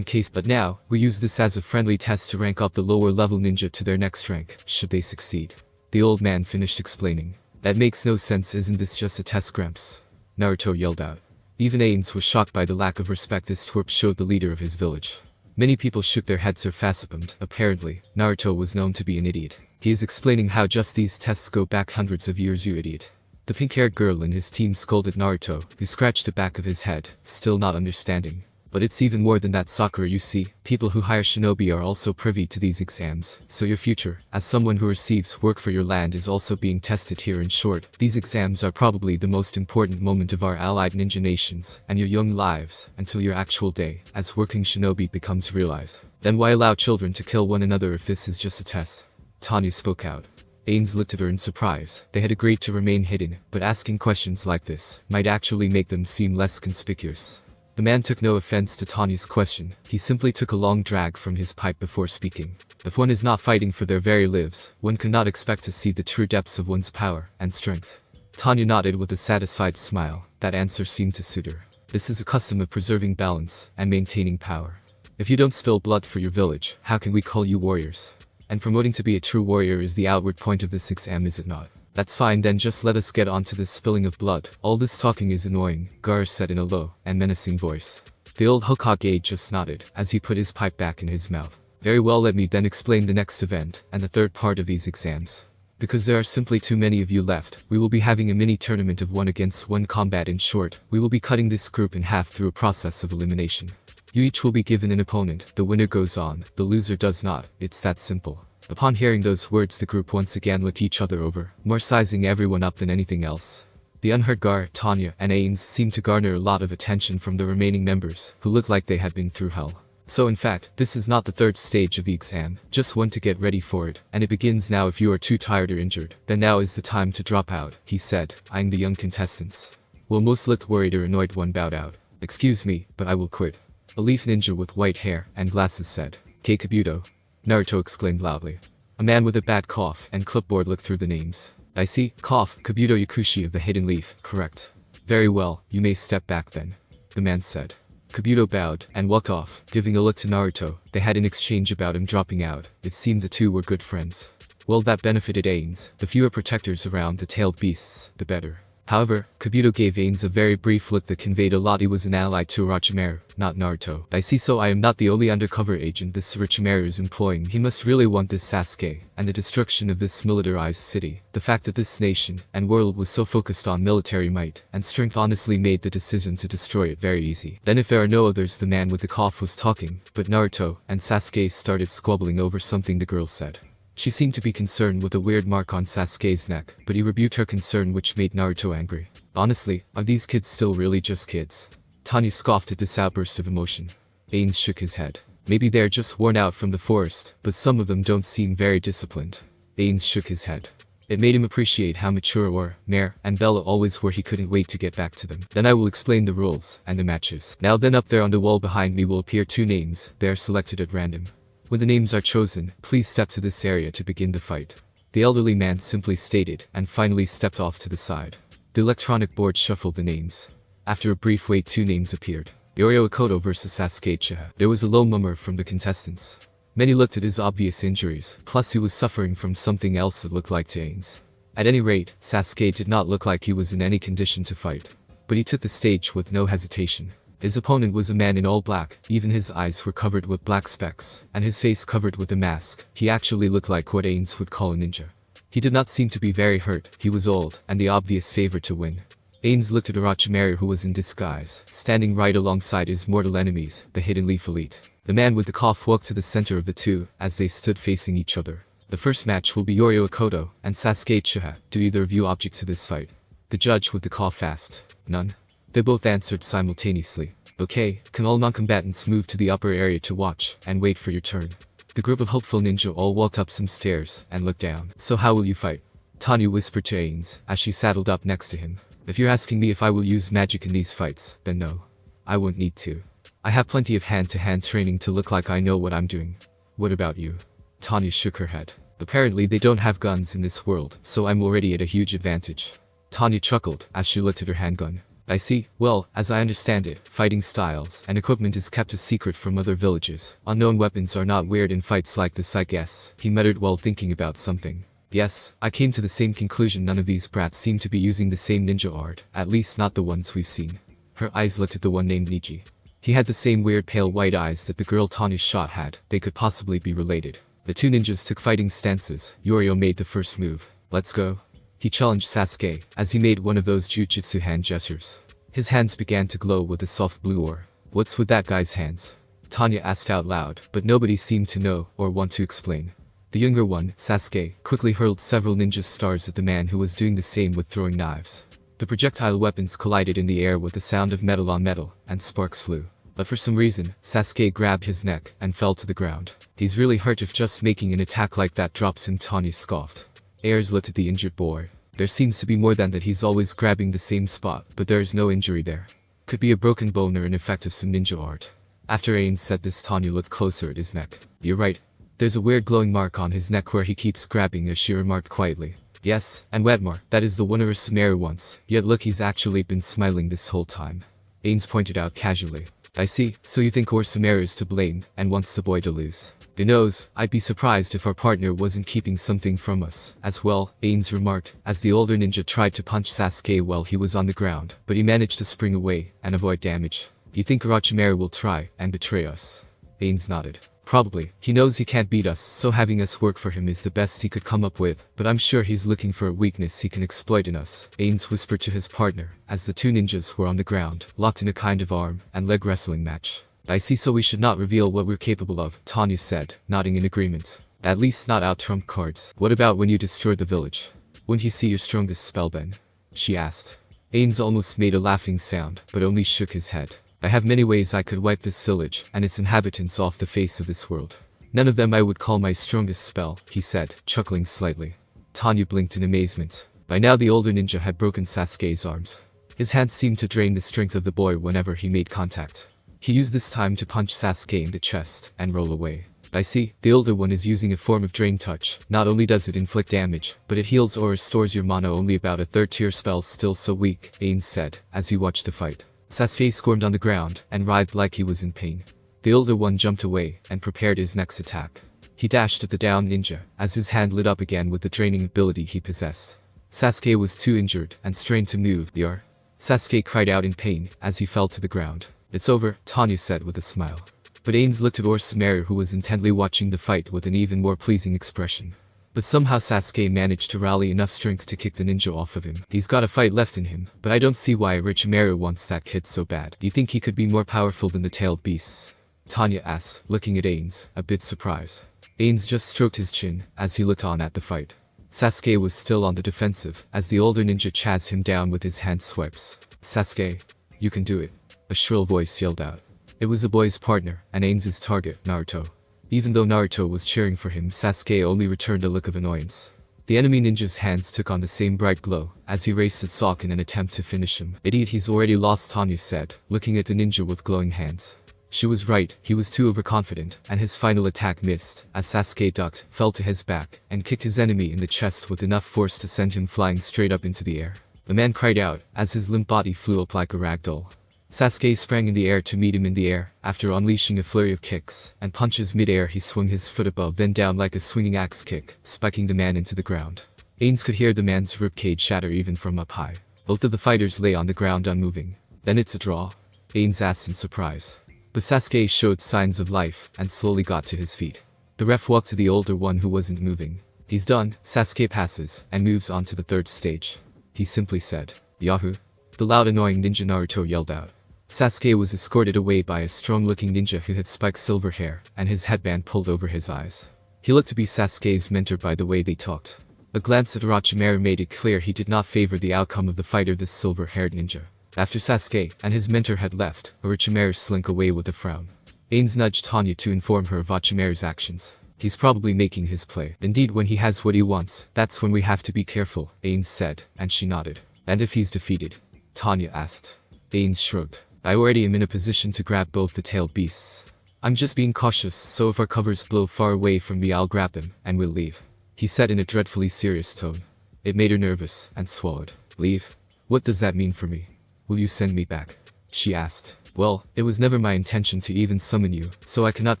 but now, we use this as a friendly test to rank up the lower level ninja to their next rank, should they succeed. The old man finished explaining. That makes no sense. Isn't this just a test, Gramps? Naruto yelled out. Even Ainz was shocked by the lack of respect this twerp showed the leader of his village. Many people shook their heads or facepalmed. Apparently, Naruto was known to be an idiot. He is explaining how just these tests go back hundreds of years, you idiot. The pink-haired girl and his team scolded Naruto, who scratched the back of his head, still not understanding. But it's even more than that, Sakura. You see, people who hire shinobi are also privy to these exams, so your future, as someone who receives work for your land, is also being tested here. In short, these exams are probably the most important moment of our allied ninja nations, and your young lives, until your actual day, as working shinobi becomes realized. Then why allow children to kill one another if this is just a test? Tanya spoke out. Ainz looked at her in surprise. They had agreed to remain hidden, but asking questions like this might actually make them seem less conspicuous. The man took no offense to Tanya's question. He simply took a long drag from his pipe before speaking. If one is not fighting for their very lives, one cannot expect to see the true depths of one's power and strength. Tanya nodded with a satisfied smile. That answer seemed to suit her. This is a custom of preserving balance and maintaining power. If you don't spill blood for your village, how can we call you warriors? And promoting to be a true warrior is the outward point of this exam, is it not? That's fine, then just let us get on to this spilling of blood. All this talking is annoying, Gar said in a low and menacing voice. The old Hokage just nodded, as he put his pipe back in his mouth. Very well, let me then explain the next event, and the third part of these exams. Because there are simply too many of you left, we will be having a mini tournament of 1-against-1 combat. In short, we will be cutting this group in half through a process of elimination. You each will be given an opponent, the winner goes on, the loser does not, it's that simple. Upon hearing those words, the group once again looked each other over, more sizing everyone up than anything else. The unhurt Gar, Tanya, and Ainz seemed to garner a lot of attention from the remaining members, who looked like they had been through hell. So in fact, this is not the third stage of the exam, just one to get ready for it, and it begins now. If you are too tired or injured, then now is the time to drop out, he said, eyeing the young contestants. Well, most looked worried or annoyed. One bowed out. Excuse me, but I will quit. A leaf ninja with white hair and glasses said. Kei Kabuto. Naruto exclaimed loudly. A man with a bad cough and clipboard looked through the names. I see, cough, Kabuto Yakushi of the Hidden Leaf, correct. Very well, you may step back then. The man said. Kabuto bowed and walked off, giving a look to Naruto. They had an exchange about him dropping out. It seemed the two were good friends. Well, that benefited Ainz. The fewer protectors around the tailed beasts, the better. However, Kabuto gave Ainz a very brief look that conveyed a lot. He was an ally to Orochimaru, not Naruto. I see, so I am not the only undercover agent this Orochimaru is employing. He must really want this Sasuke, and the destruction of this militarized city. The fact that this nation and world was so focused on military might and strength honestly made the decision to destroy it very easy. Then if there are no others, the man with the cough was talking, but Naruto and Sasuke started squabbling over something. The girl said. She seemed to be concerned with a weird mark on Sasuke's neck, but he rebuked her concern, which made Naruto angry. Honestly, are these kids still really just kids? Tanya scoffed at this outburst of emotion. Ainz shook his head. Maybe they're just worn out from the forest, but some of them don't seem very disciplined. Ainz shook his head. It made him appreciate how mature Mare and Bella always were. He couldn't wait to get back to them. Then I will explain the rules and the matches. Now then, up there on the wall behind me will appear two names. They are selected at random. When the names are chosen, please step to this area to begin the fight. The elderly man simply stated, and finally stepped off to the side. The electronic board shuffled the names. After a brief wait, two names appeared. Yoryo Akoto versus Sasuke Uchiha. There was a low murmur from the contestants. Many looked at his obvious injuries, plus he was suffering from something else that looked like Ainz. At any rate, Sasuke did not look like he was in any condition to fight. But he took the stage with no hesitation. His opponent was a man in all black. Even his eyes were covered with black specks, and his face covered with a mask. He actually looked like what Ainz would call a ninja. He did not seem to be very hurt. He was old, and the obvious favorite to win. Ainz looked at Orochimaru, who was in disguise, standing right alongside his mortal enemies, the Hidden Leaf Elite. The man with the cough walked to the center of the two, as they stood facing each other. The first match will be Yorio Akoto and Sasuke Uchiha. Do either of you object to this fight? The judge with the cough asked. None. They both answered simultaneously. Okay, can all non-combatants move to the upper area to watch and wait for your turn? The group of hopeful ninja all walked up some stairs and looked down. So how will you fight? Tanya whispered to Ainz as she saddled up next to him. If you're asking me if I will use magic in these fights, then no. I won't need to. I have plenty of hand-to-hand training to look like I know what I'm doing. What about you? Tanya shook her head. Apparently they don't have guns in this world, so I'm already at a huge advantage. Tanya chuckled as she looked at her handgun. I see. Well, as I understand it, fighting styles and equipment is kept a secret from other villages. Unknown weapons are not weird in fights like this, I guess, he muttered while thinking about something. Yes, I came to the same conclusion. None of these brats seem to be using the same ninja art, at least not the ones we've seen. Her eyes looked at the one named Niji. He had the same weird pale white eyes that the girl Tanya shot had. They could possibly be related. The two ninjas took fighting stances. Yorio made the first move. Let's go. He challenged Sasuke, as he made one of those jujutsu hand gestures. His hands began to glow with a soft blue ore. What's with that guy's hands? Tanya asked out loud, but nobody seemed to know or want to explain. The younger one, Sasuke, quickly hurled several ninja stars at the man who was doing the same with throwing knives. The projectile weapons collided in the air with the sound of metal on metal, and sparks flew. But for some reason, Sasuke grabbed his neck and fell to the ground. He's really hurt if just making an attack like that drops him, Tanya scoffed. Ayers looked at the injured boy. There seems to be more than that. He's always grabbing the same spot, but there is no injury there. Could be a broken bone or an effect of some ninja art. After Ainz said this, Tanya looked closer at his neck. You're right. There's a weird glowing mark on his neck where he keeps grabbing, as she remarked quietly. Yes, and Wetmore, that is the one Orochimaru wants. Yet look, he's actually been smiling this whole time. Ainz pointed out casually. I see, so you think Orochimaru is to blame, and wants the boy to lose. Who knows, I'd be surprised if our partner wasn't keeping something from us, as well, Ainz remarked, as the older ninja tried to punch Sasuke while he was on the ground, but he managed to spring away and avoid damage. You think Orochimaru will try and betray us? Ainz nodded. Probably. He knows he can't beat us, so having us work for him is the best he could come up with, but I'm sure he's looking for a weakness he can exploit in us, Ainz whispered to his partner, as the two ninjas were on the ground, locked in a kind of arm and leg wrestling match. I see, so we should not reveal what we're capable of, Tanya said, nodding in agreement. At least not out trump cards. What about when you destroy the village? Wouldn't you see your strongest spell then? She asked. Ainz almost made a laughing sound, but only shook his head. I have many ways I could wipe this village and its inhabitants off the face of this world. None of them I would call my strongest spell, he said, chuckling slightly. Tanya blinked in amazement. By now the older ninja had broken Sasuke's arms. His hands seemed to drain the strength of the boy whenever he made contact. He used this time to punch Sasuke in the chest and roll away. I see, the older one is using a form of Drain Touch. Not only does it inflict damage, but it heals or restores your mana. Only about a third-tier spell, still so weak, Ainz said, as he watched the fight. Sasuke squirmed on the ground and writhed like he was in pain. The older one jumped away and prepared his next attack. He dashed at the downed ninja, as his hand lit up again with the draining ability he possessed. Sasuke was too injured and strained to move. Yar. Sasuke cried out in pain as he fell to the ground. It's over, Tanya said with a smile. But Ainz looked at Orochimaru, who was intently watching the fight with an even more pleasing expression. But somehow Sasuke managed to rally enough strength to kick the ninja off of him. He's got a fight left in him, but I don't see why Orochimaru wants that kid so bad. Do you think he could be more powerful than the tailed beasts? Tanya asked, looking at Ainz, a bit surprised. Ainz just stroked his chin as he looked on at the fight. Sasuke was still on the defensive, as the older ninja chased him down with his hand swipes. Sasuke, you can do it. A shrill voice yelled out. It was the boy's partner, and Ainz's target, Naruto. Even though Naruto was cheering for him, Sasuke only returned a look of annoyance. The enemy ninja's hands took on the same bright glow, as he raced at Sokka in an attempt to finish him. Idiot, he's already lost, Tanya said, looking at the ninja with glowing hands. She was right, he was too overconfident, and his final attack missed, as Sasuke ducked, fell to his back, and kicked his enemy in the chest with enough force to send him flying straight up into the air. The man cried out, as his limp body flew up like a rag doll. Sasuke sprang in the air to meet him in the air, after unleashing a flurry of kicks and punches mid-air. He swung his foot above then down like a swinging axe kick, spiking the man into the ground. Ainz could hear the man's ribcage shatter even from up high. Both of the fighters lay on the ground unmoving. Then it's a draw? Ainz asked in surprise. But Sasuke showed signs of life and slowly got to his feet. The ref walked to the older one who wasn't moving. He's done, Sasuke passes and moves on to the third stage. He simply said, Yahoo! The loud annoying ninja Naruto yelled out. Sasuke was escorted away by a strong-looking ninja who had spiked silver hair and his headband pulled over his eyes. He looked to be Sasuke's mentor by the way they talked. A glance at Orochimaru made it clear he did not favor the outcome of the fight of this silver-haired ninja. After Sasuke and his mentor had left, Orochimaru slunk away with a frown. Ainz nudged Tanya to inform her of Orochimaru's actions. He's probably making his play. Indeed, when he has what he wants, that's when we have to be careful, Ainz said, and she nodded. And if he's defeated? Tanya asked. Ainz shrugged. I already am in a position to grab both the tailed beasts. I'm just being cautious, so if our covers blow far away from me I'll grab them, and we'll leave. He said in a dreadfully serious tone. It made her nervous, and swallowed. Leave? What does that mean for me? Will you send me back? She asked. Well, it was never my intention to even summon you, so I cannot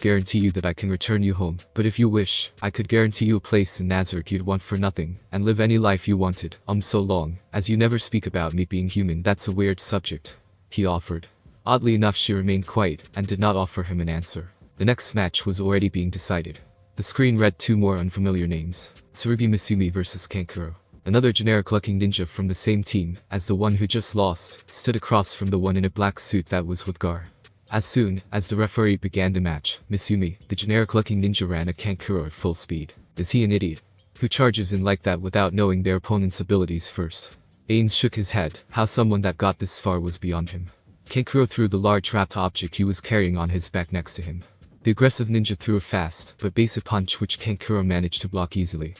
guarantee you that I can return you home, but if you wish, I could guarantee you a place in Nazareth you'd want for nothing, and live any life you wanted. So long, as you never speak about me being human, that's a weird subject. He offered. Oddly enough, she remained quiet, and did not offer him an answer. The next match was already being decided. The screen read two more unfamiliar names. Tsurugi Misumi vs Kankuro. Another generic-looking ninja from the same team as the one who just lost, stood across from the one in a black suit that was with Gar. As soon as the referee began the match, Misumi, the generic-looking ninja, ran at Kankuro at full speed. Is he an idiot? Who charges in like that without knowing their opponent's abilities first? Ainz shook his head. How someone that got this far was beyond him. Kankuro threw the large wrapped object he was carrying on his back next to him. The aggressive ninja threw a fast, but basic punch which Kankuro managed to block easily.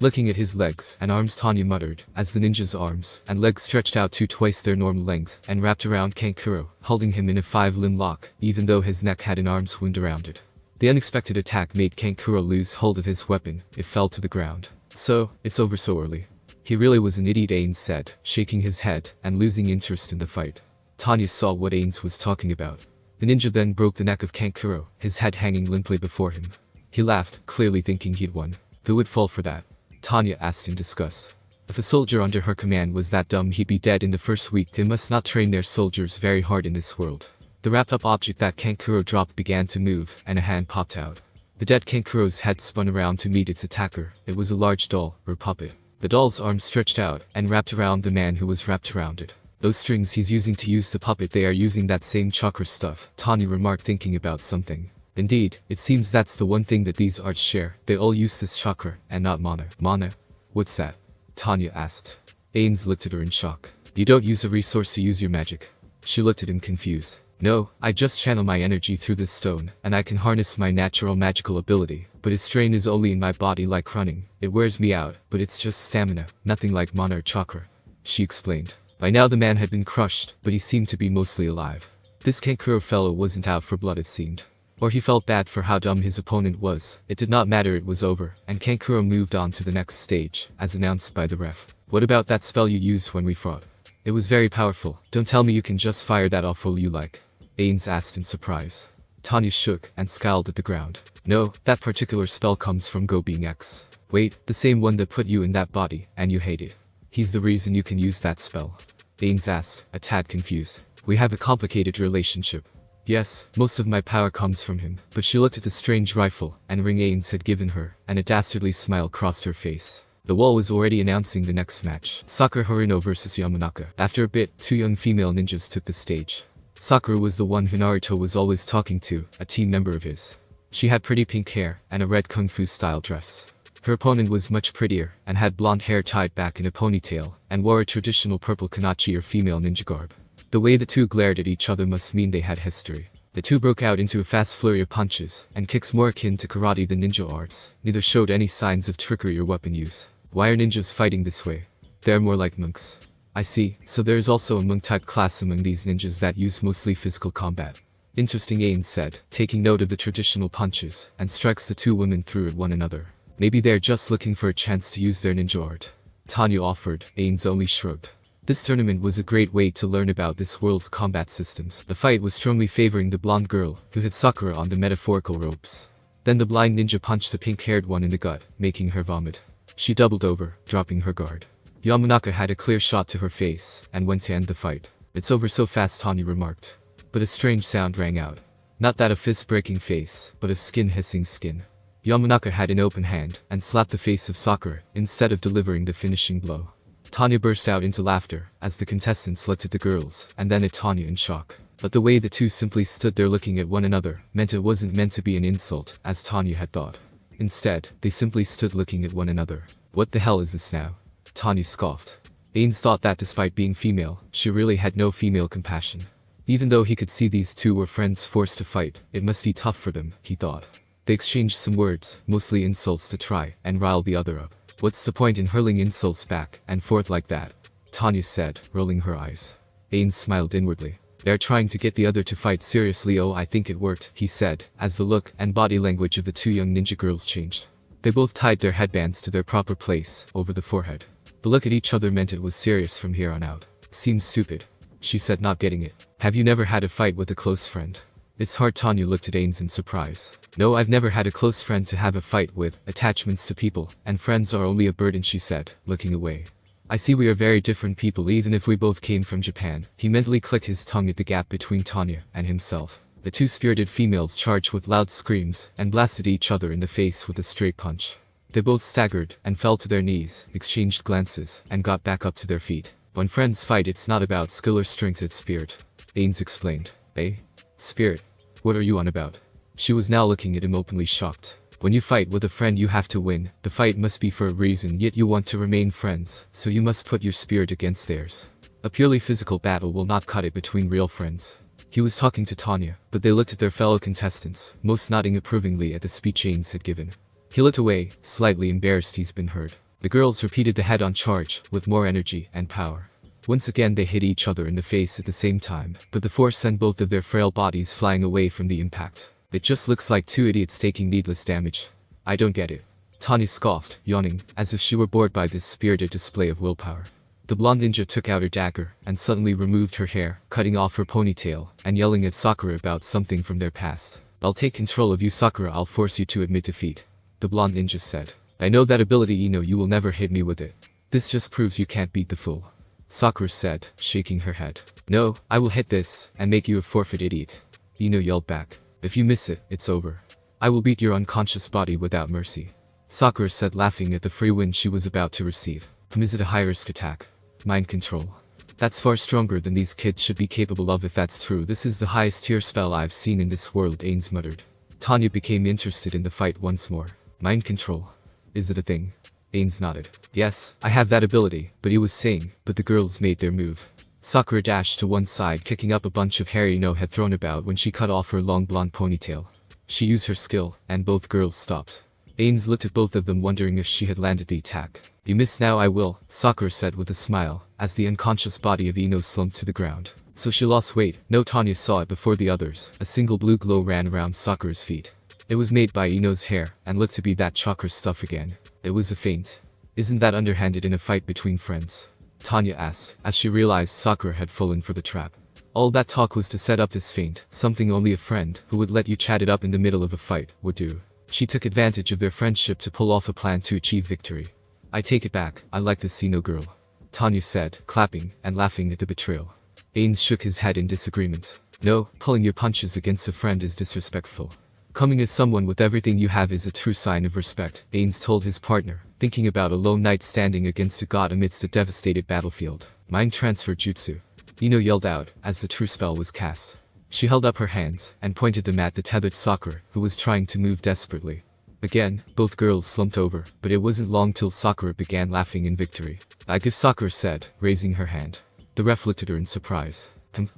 Looking at his legs and arms, Tanya muttered, as the ninja's arms and legs stretched out to twice their normal length and wrapped around Kankuro, holding him in a 5-limb lock, even though his neck had an arm's wound around it. The unexpected attack made Kankuro lose hold of his weapon. It fell to the ground. So, it's over so early. He really was an idiot, Ainz said, shaking his head and losing interest in the fight. Tanya saw what Ainz was talking about. The ninja then broke the neck of Kankuro, his head hanging limply before him. He laughed, clearly thinking he'd won. Who would fall for that? Tanya asked in disgust. If a soldier under her command was that dumb, he'd be dead in the first week. They must not train their soldiers very hard in this world. The wrapped-up object that Kankuro dropped began to move, and a hand popped out. The dead Kankuro's head spun around to meet its attacker. It was a large doll, or puppet. The doll's arms stretched out, and wrapped around the man who was wrapped around it. Those strings he's using to use the puppet, they are using that same chakra stuff, Tanya remarked, thinking about something. Indeed, it seems that's the one thing that these arts share. They all use this chakra, and not mana. Mana? What's that? Tanya asked. Ainz looked at her in shock. You don't use a resource to use your magic? She looked at him confused. No, I just channel my energy through this stone, and I can harness my natural magical ability, but its strain is only in my body like running. It wears me out, but it's just stamina, nothing like mana or chakra. She explained. By now the man had been crushed, but he seemed to be mostly alive. This Kankuro fellow wasn't out for blood, it seemed. Or he felt bad for how dumb his opponent was. It did not matter, it was over, and Kankuro moved on to the next stage, as announced by the ref. What about that spell you used when we fought? It was very powerful. Don't tell me you can just fire that off all you like. Ainz asked in surprise. Tanya shook and scowled at the ground. No, that particular spell comes from Go being X. Wait, the same one that put you in that body, and you hate it. He's the reason you can use that spell. Ainz asked, a tad confused. We have a complicated relationship. Yes, most of my power comes from him, but she looked at the strange rifle and ring Ainz had given her, and a dastardly smile crossed her face. The wall was already announcing the next match. Sakura Haruno vs Yamanaka. After a bit, two young female ninjas took the stage. Sakura was the one who Naruto was always talking to, a team member of his. She had pretty pink hair and a red kung fu style dress. Her opponent was much prettier and had blonde hair tied back in a ponytail and wore a traditional purple kanachi or female ninja garb. The way the two glared at each other must mean they had history. The two broke out into a fast flurry of punches and kicks more akin to karate than ninja arts. Neither showed any signs of trickery or weapon use. Why are ninjas fighting this way? They're more like monks. I see, so there is also a monk-type class among these ninjas that use mostly physical combat. Interesting, Ainz said, taking note of the traditional punches, and strikes the two women through at one another. Maybe they're just looking for a chance to use their ninja art. Tanya offered. Ainz only shrugged. This tournament was a great way to learn about this world's combat systems. The fight was strongly favoring the blonde girl, who had Sakura on the metaphorical ropes. Then the blind ninja punched the pink-haired one in the gut, making her vomit. She doubled over, dropping her guard. Yamanaka had a clear shot to her face, and went to end the fight. It's over so fast, Tanya remarked. But a strange sound rang out. Not that of fist-breaking face, but of skin hissing skin. Yamanaka had an open hand, and slapped the face of Sakura, instead of delivering the finishing blow. Tanya burst out into laughter, as the contestants looked at the girls, and then at Tanya in shock. But the way the two simply stood there looking at one another, meant it wasn't meant to be an insult, as Tanya had thought. Instead, they simply stood looking at one another. What the hell is this now? Tanya scoffed. Ainz thought that despite being female, she really had no female compassion. Even though he could see these two were friends forced to fight, it must be tough for them, he thought. They exchanged some words, mostly insults to try and rile the other up. What's the point in hurling insults back and forth like that? Tanya said, rolling her eyes. Ainz smiled inwardly. They're trying to get the other to fight seriously. Oh, I think it worked, he said, as the look and body language of the two young ninja girls changed. They both tied their headbands to their proper place, over the forehead. The look at each other meant it was serious from here on out. Seems stupid, she said, not getting it. Have you never had a fight with a close friend? It's hard. Tanya looked at Ainz in surprise. No, I've never had a close friend to have a fight with. Attachments to people and friends are only a burden, she said, looking away. I see we are very different people even if we both came from Japan. He mentally clicked his tongue at the gap between Tanya and himself. The two spirited females charged with loud screams and blasted each other in the face with a straight punch. They both staggered and fell to their knees, exchanged glances, and got back up to their feet. When friends fight, it's not about skill or strength, it's spirit, Ainz explained. Eh? Spirit? What are you on about? She was now looking at him openly shocked. When you fight with a friend you have to win. The fight must be for a reason, yet you want to remain friends, so you must put your spirit against theirs. A purely physical battle will not cut it between real friends. He was talking to Tanya, but they looked at their fellow contestants, most nodding approvingly at the speech Ainz had given. He looked away, slightly embarrassed he's been heard. The girls repeated the head-on charge, with more energy and power. Once again they hit each other in the face at the same time, but the force sent both of their frail bodies flying away from the impact. It just looks like two idiots taking needless damage. I don't get it. Tanya scoffed, yawning, as if she were bored by this spirited display of willpower. The blonde ninja took out her dagger, and suddenly removed her hair, cutting off her ponytail, and yelling at Sakura about something from their past. I'll take control of you, Sakura, I'll force you to admit defeat. The blonde ninja said. I know that ability, Ino, you will never hit me with it. This just proves you can't beat the fool. Sakura said, shaking her head. No, I will hit this, and make you a forfeit, idiot. Ino yelled back. If you miss it, it's over. I will beat your unconscious body without mercy. Sakura said, laughing at the free win she was about to receive. Is it a high-risk attack? Mind control. That's far stronger than these kids should be capable of. If that's true, this is the highest tier spell I've seen in this world, Ainz muttered. Tanya became interested in the fight once more. Mind control. Is it a thing? Ainz nodded. Yes, I have that ability, but he was saying, but the girls made their move. Sakura dashed to one side, kicking up a bunch of hair Ino had thrown about when she cut off her long blonde ponytail. She used her skill, and both girls stopped. Ainz looked at both of them, wondering if she had landed the attack. You miss now. I will, Sakura said with a smile, as the unconscious body of Ino slumped to the ground. So she lost weight. No, Tanya saw it before the others. A single blue glow ran around Sakura's feet. It was made by Ino's hair, and looked to be that chakra stuff again. It was a feint. Isn't that underhanded in a fight between friends? Tanya asked, as she realized Sakura had fallen for the trap. All that talk was to set up this feint, something only a friend who would let you chat it up in the middle of a fight would do. She took advantage of their friendship to pull off a plan to achieve victory. I take it back, I like this Ino girl. Tanya said, clapping and laughing at the betrayal. Ainz shook his head in disagreement. No, pulling your punches against a friend is disrespectful. Coming as someone with everything you have is a true sign of respect, Ainz told his partner, thinking about a lone knight standing against a god amidst a devastated battlefield. Mind transfer jutsu. Ino yelled out, as the true spell was cast. She held up her hands, and pointed them at the tethered Sakura, who was trying to move desperately. Again, both girls slumped over, but it wasn't long till Sakura began laughing in victory. I give, Sakura said, raising her hand. The ref looked at her in surprise.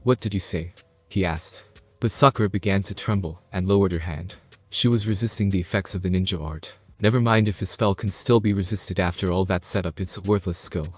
What did you say? He asked. But Sakura began to tremble, and lowered her hand. She was resisting the effects of the ninja art. Never mind if the spell can still be resisted after all that setup, it's a worthless skill.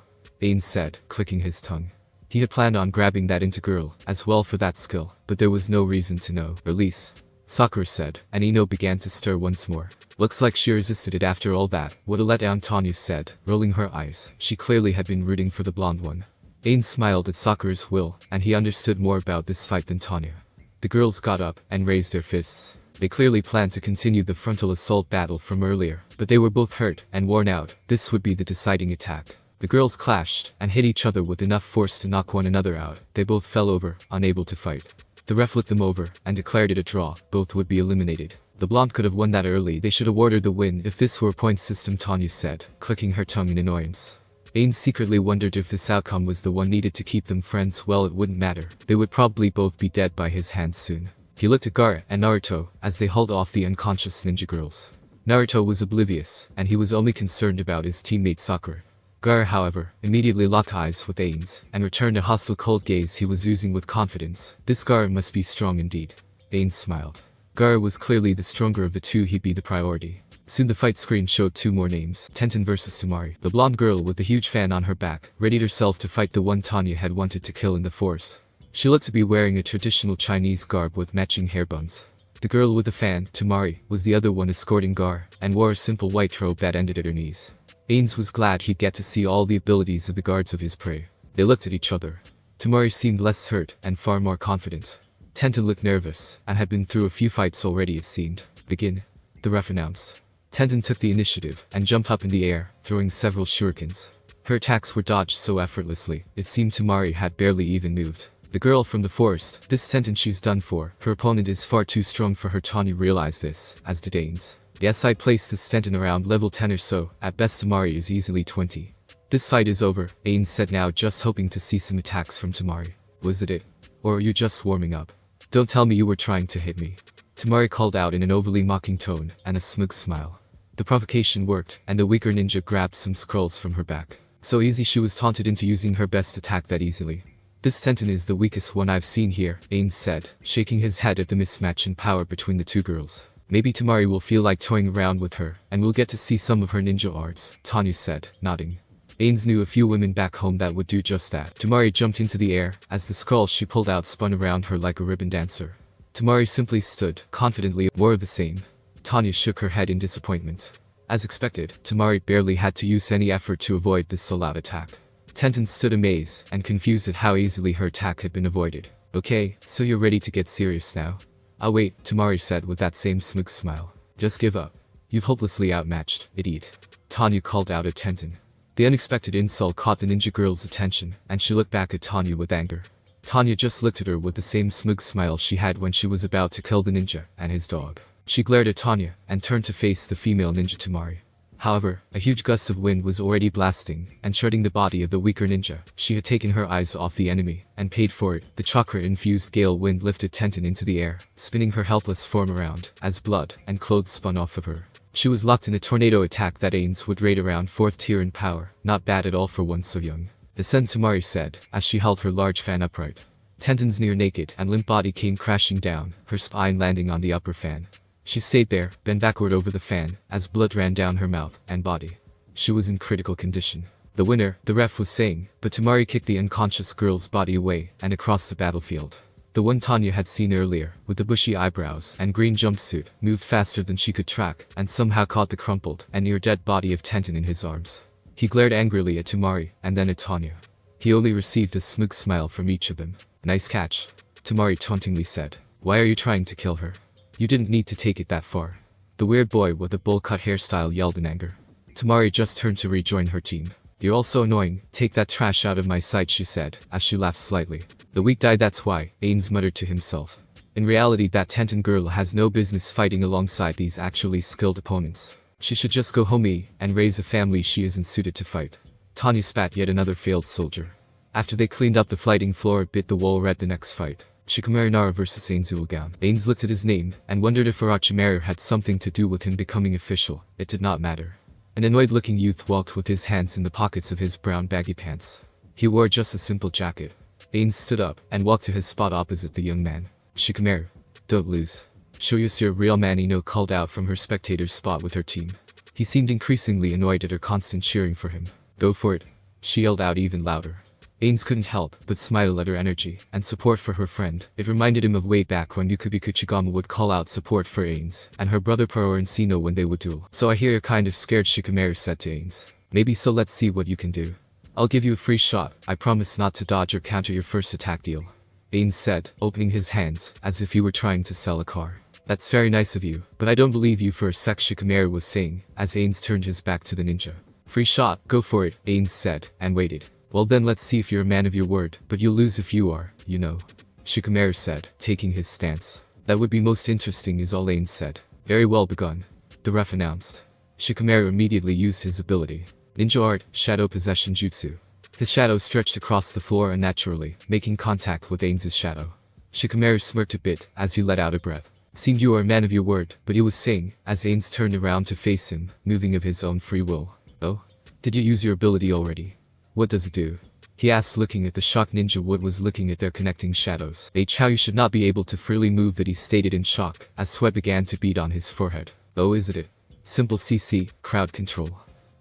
Ainz said, clicking his tongue. He had planned on grabbing that into girl, as well for that skill, but there was no reason to know. Release. Sakura said, and Ino began to stir once more. Looks like she resisted it after all that. What a letdown, Tanya said, rolling her eyes. She clearly had been rooting for the blonde one. Ainz smiled at Sakura's will, and he understood more about this fight than Tanya. The girls got up and raised their fists. They clearly planned to continue the frontal assault battle from earlier, but they were both hurt and worn out. This would be the deciding attack. The girls clashed and hit each other with enough force to knock one another out. They both fell over, unable to fight. The ref looked them over and declared it a draw. Both would be eliminated. The blonde could have won that early. They should award her the win if this were a point system, Tanya said, clicking her tongue in annoyance. Ainz secretly wondered if this outcome was the one needed to keep them friends. Well, it wouldn't matter. They would probably both be dead by his hands soon. He looked at Gaara and Naruto as they hauled off the unconscious ninja girls. Naruto was oblivious, and he was only concerned about his teammate Sakura. Gaara, however, immediately locked eyes with Ainz, and returned a hostile cold gaze he was oozing with confidence. This Gaara must be strong indeed. Ainz smiled. Gaara was clearly the stronger of the two, he'd be the priority. Soon the fight screen showed two more names, Tenten versus Temari. The blonde girl with the huge fan on her back, readied herself to fight the one Tanya had wanted to kill in the forest. She looked to be wearing a traditional Chinese garb with matching hair buns. The girl with the fan, Temari, was the other one escorting Gaara, and wore a simple white robe that ended at her knees. Ainz was glad he'd get to see all the abilities of the guards of his prey. They looked at each other. Temari seemed less hurt and far more confident. Tenten looked nervous, and had been through a few fights already it seemed. Begin. The ref announced. Tenten took the initiative, and jumped up in the air, throwing several shurikens. Her attacks were dodged so effortlessly, it seemed Temari had barely even moved. The girl from the forest, this Tenten she's done for, her opponent is far too strong for her. Tanya realized this, as did Ainz. Yes, I placed this Tenten around level 10 or so, at best Temari is easily 20. This fight is over, Ainz said, now just hoping to see some attacks from Temari. Was it it? Or are you just warming up? Don't tell me you were trying to hit me. Temari called out in an overly mocking tone, and a smug smile. The provocation worked, and the weaker ninja grabbed some scrolls from her back. So easy, she was taunted into using her best attack that easily. This Tenten is the weakest one I've seen here, Ainz said, shaking his head at the mismatch in power between the two girls. Maybe Temari will feel like toying around with her, and we'll get to see some of her ninja arts, Tanya said, nodding. Ainz knew a few women back home that would do just that. Temari jumped into the air, as the scroll she pulled out spun around her like a ribbon dancer. Temari simply stood, confidently, more of the same. Tanya shook her head in disappointment. As expected, Temari barely had to use any effort to avoid this all-out attack. Tenten stood amazed and confused at how easily her attack had been avoided. Okay, so you're ready to get serious now? I'll wait, Temari said with that same smug smile. Just give up. You've hopelessly outmatched, idiot. Tanya called out at Tenten. The unexpected insult caught the ninja girl's attention, and she looked back at Tanya with anger. Tanya just looked at her with the same smug smile she had when she was about to kill the ninja and his dog. She glared at Tanya, and turned to face the female ninja Temari. However, a huge gust of wind was already blasting, and shredding the body of the weaker ninja. She had taken her eyes off the enemy, and paid for it. The chakra-infused gale wind lifted Tenten into the air, spinning her helpless form around, as blood and clothes spun off of her. She was locked in a tornado attack that Ainz would rate around 4th tier in power, not bad at all for one so young. Descend, Temari said, as she held her large fan upright. Tenten's near-naked and limp body came crashing down, her spine landing on the upper fan. She stayed there, bent backward over the fan, as blood ran down her mouth and body. She was in critical condition. The winner, the ref was saying, but Temari kicked the unconscious girl's body away and across the battlefield. The one Tanya had seen earlier, with the bushy eyebrows and green jumpsuit, moved faster than she could track, and somehow caught the crumpled and near-dead body of Tenten in his arms. He glared angrily at Temari, and then at Tanya. He only received a smug smile from each of them. Nice catch. Temari tauntingly said. Why are you trying to kill her? You didn't need to take it that far. The weird boy with the bowl-cut hairstyle yelled in anger. Temari just turned to rejoin her team. You're all so annoying, take that trash out of my sight, she said, as she laughed slightly. The weak die, that's why, Ainz muttered to himself. In reality, that Tenten girl has no business fighting alongside these actually skilled opponents. She should just go home and raise a family, she isn't suited to fight. Tanya spat yet another failed soldier. After they cleaned up the fighting floor, bit the wall red. The next fight. Shikamaru versus Ainz Ool. Ainz looked at his name, and wondered if Orochimaru had something to do with him becoming official. It did not matter. An annoyed-looking youth walked with his hands in the pockets of his brown baggy pants. He wore just a simple jacket. Ainz stood up, and walked to his spot opposite the young man. Shikamaru, don't lose. Show us your real man, Ino called out from her spectator's spot with her team. He seemed increasingly annoyed at her constant cheering for him. Go for it. She yelled out even louder. Ainz couldn't help but smile at her energy and support for her friend. It reminded him of way back when Yukabika Kuchigama would call out support for Ainz, and her brother Paro and Sino when they would duel. So I hear you're kind of scared, Shikamaru said to Ainz. Maybe so, let's see what you can do. I'll give you a free shot, I promise not to dodge or counter your first attack, deal. Ainz said, opening his hands, as if he were trying to sell a car. That's very nice of you, but I don't believe you for a sec, Shikamaru was saying, as Ainz turned his back to the ninja. Free shot, go for it, Ainz said, and waited. Well then, let's see if you're a man of your word, but you'll lose if you are, you know. Shikamaru said, taking his stance. That would be most interesting, is all Ainz said. Very well begun. The ref announced. Shikamaru immediately used his ability. Ninja art, shadow possession jutsu. His shadow stretched across the floor unnaturally, making contact with Ainz's shadow. Shikamaru smirked a bit, as he let out a breath. Seemed you are a man of your word, but he was saying, as Ainz turned around to face him, moving of his own free will. Oh? Did you use your ability already? What does it do? He asked, looking at the shocked ninja. Wood was looking at their connecting shadows. How you should not be able to freely move, that he stated in shock, as sweat began to bead on his forehead. Oh, is it? Simple CC, crowd control.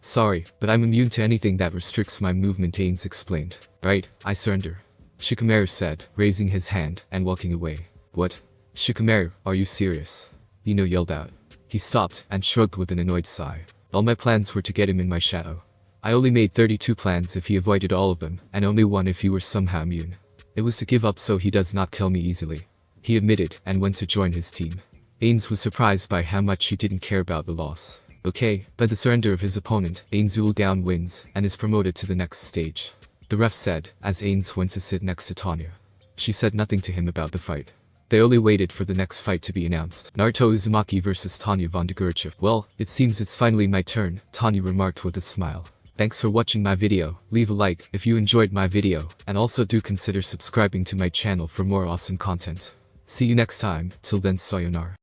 Sorry, but I'm immune to anything that restricts my movement, Ainz explained. Right, I surrender. Shikamaru said, raising his hand and walking away. What? Shikamaru, are you serious? Ino yelled out. He stopped and shrugged with an annoyed sigh. All my plans were to get him in my shadow. I only made 32 plans if he avoided all of them, and only one if he were somehow immune. It was to give up so he does not kill me easily. He admitted and went to join his team. Ainz was surprised by how much he didn't care about the loss. Okay, by the surrender of his opponent, Ainz Ool wins and is promoted to the next stage. The ref said, as Ainz went to sit next to Tanya. She said nothing to him about the fight. They only waited for the next fight to be announced. Naruto Uzumaki vs Tanya von Degurcha. Well, it seems it's finally my turn, Tanya remarked with a smile. Thanks for watching my video. Leave a like if you enjoyed my video, and also do consider subscribing to my channel for more awesome content. See you next time, till then sayonara.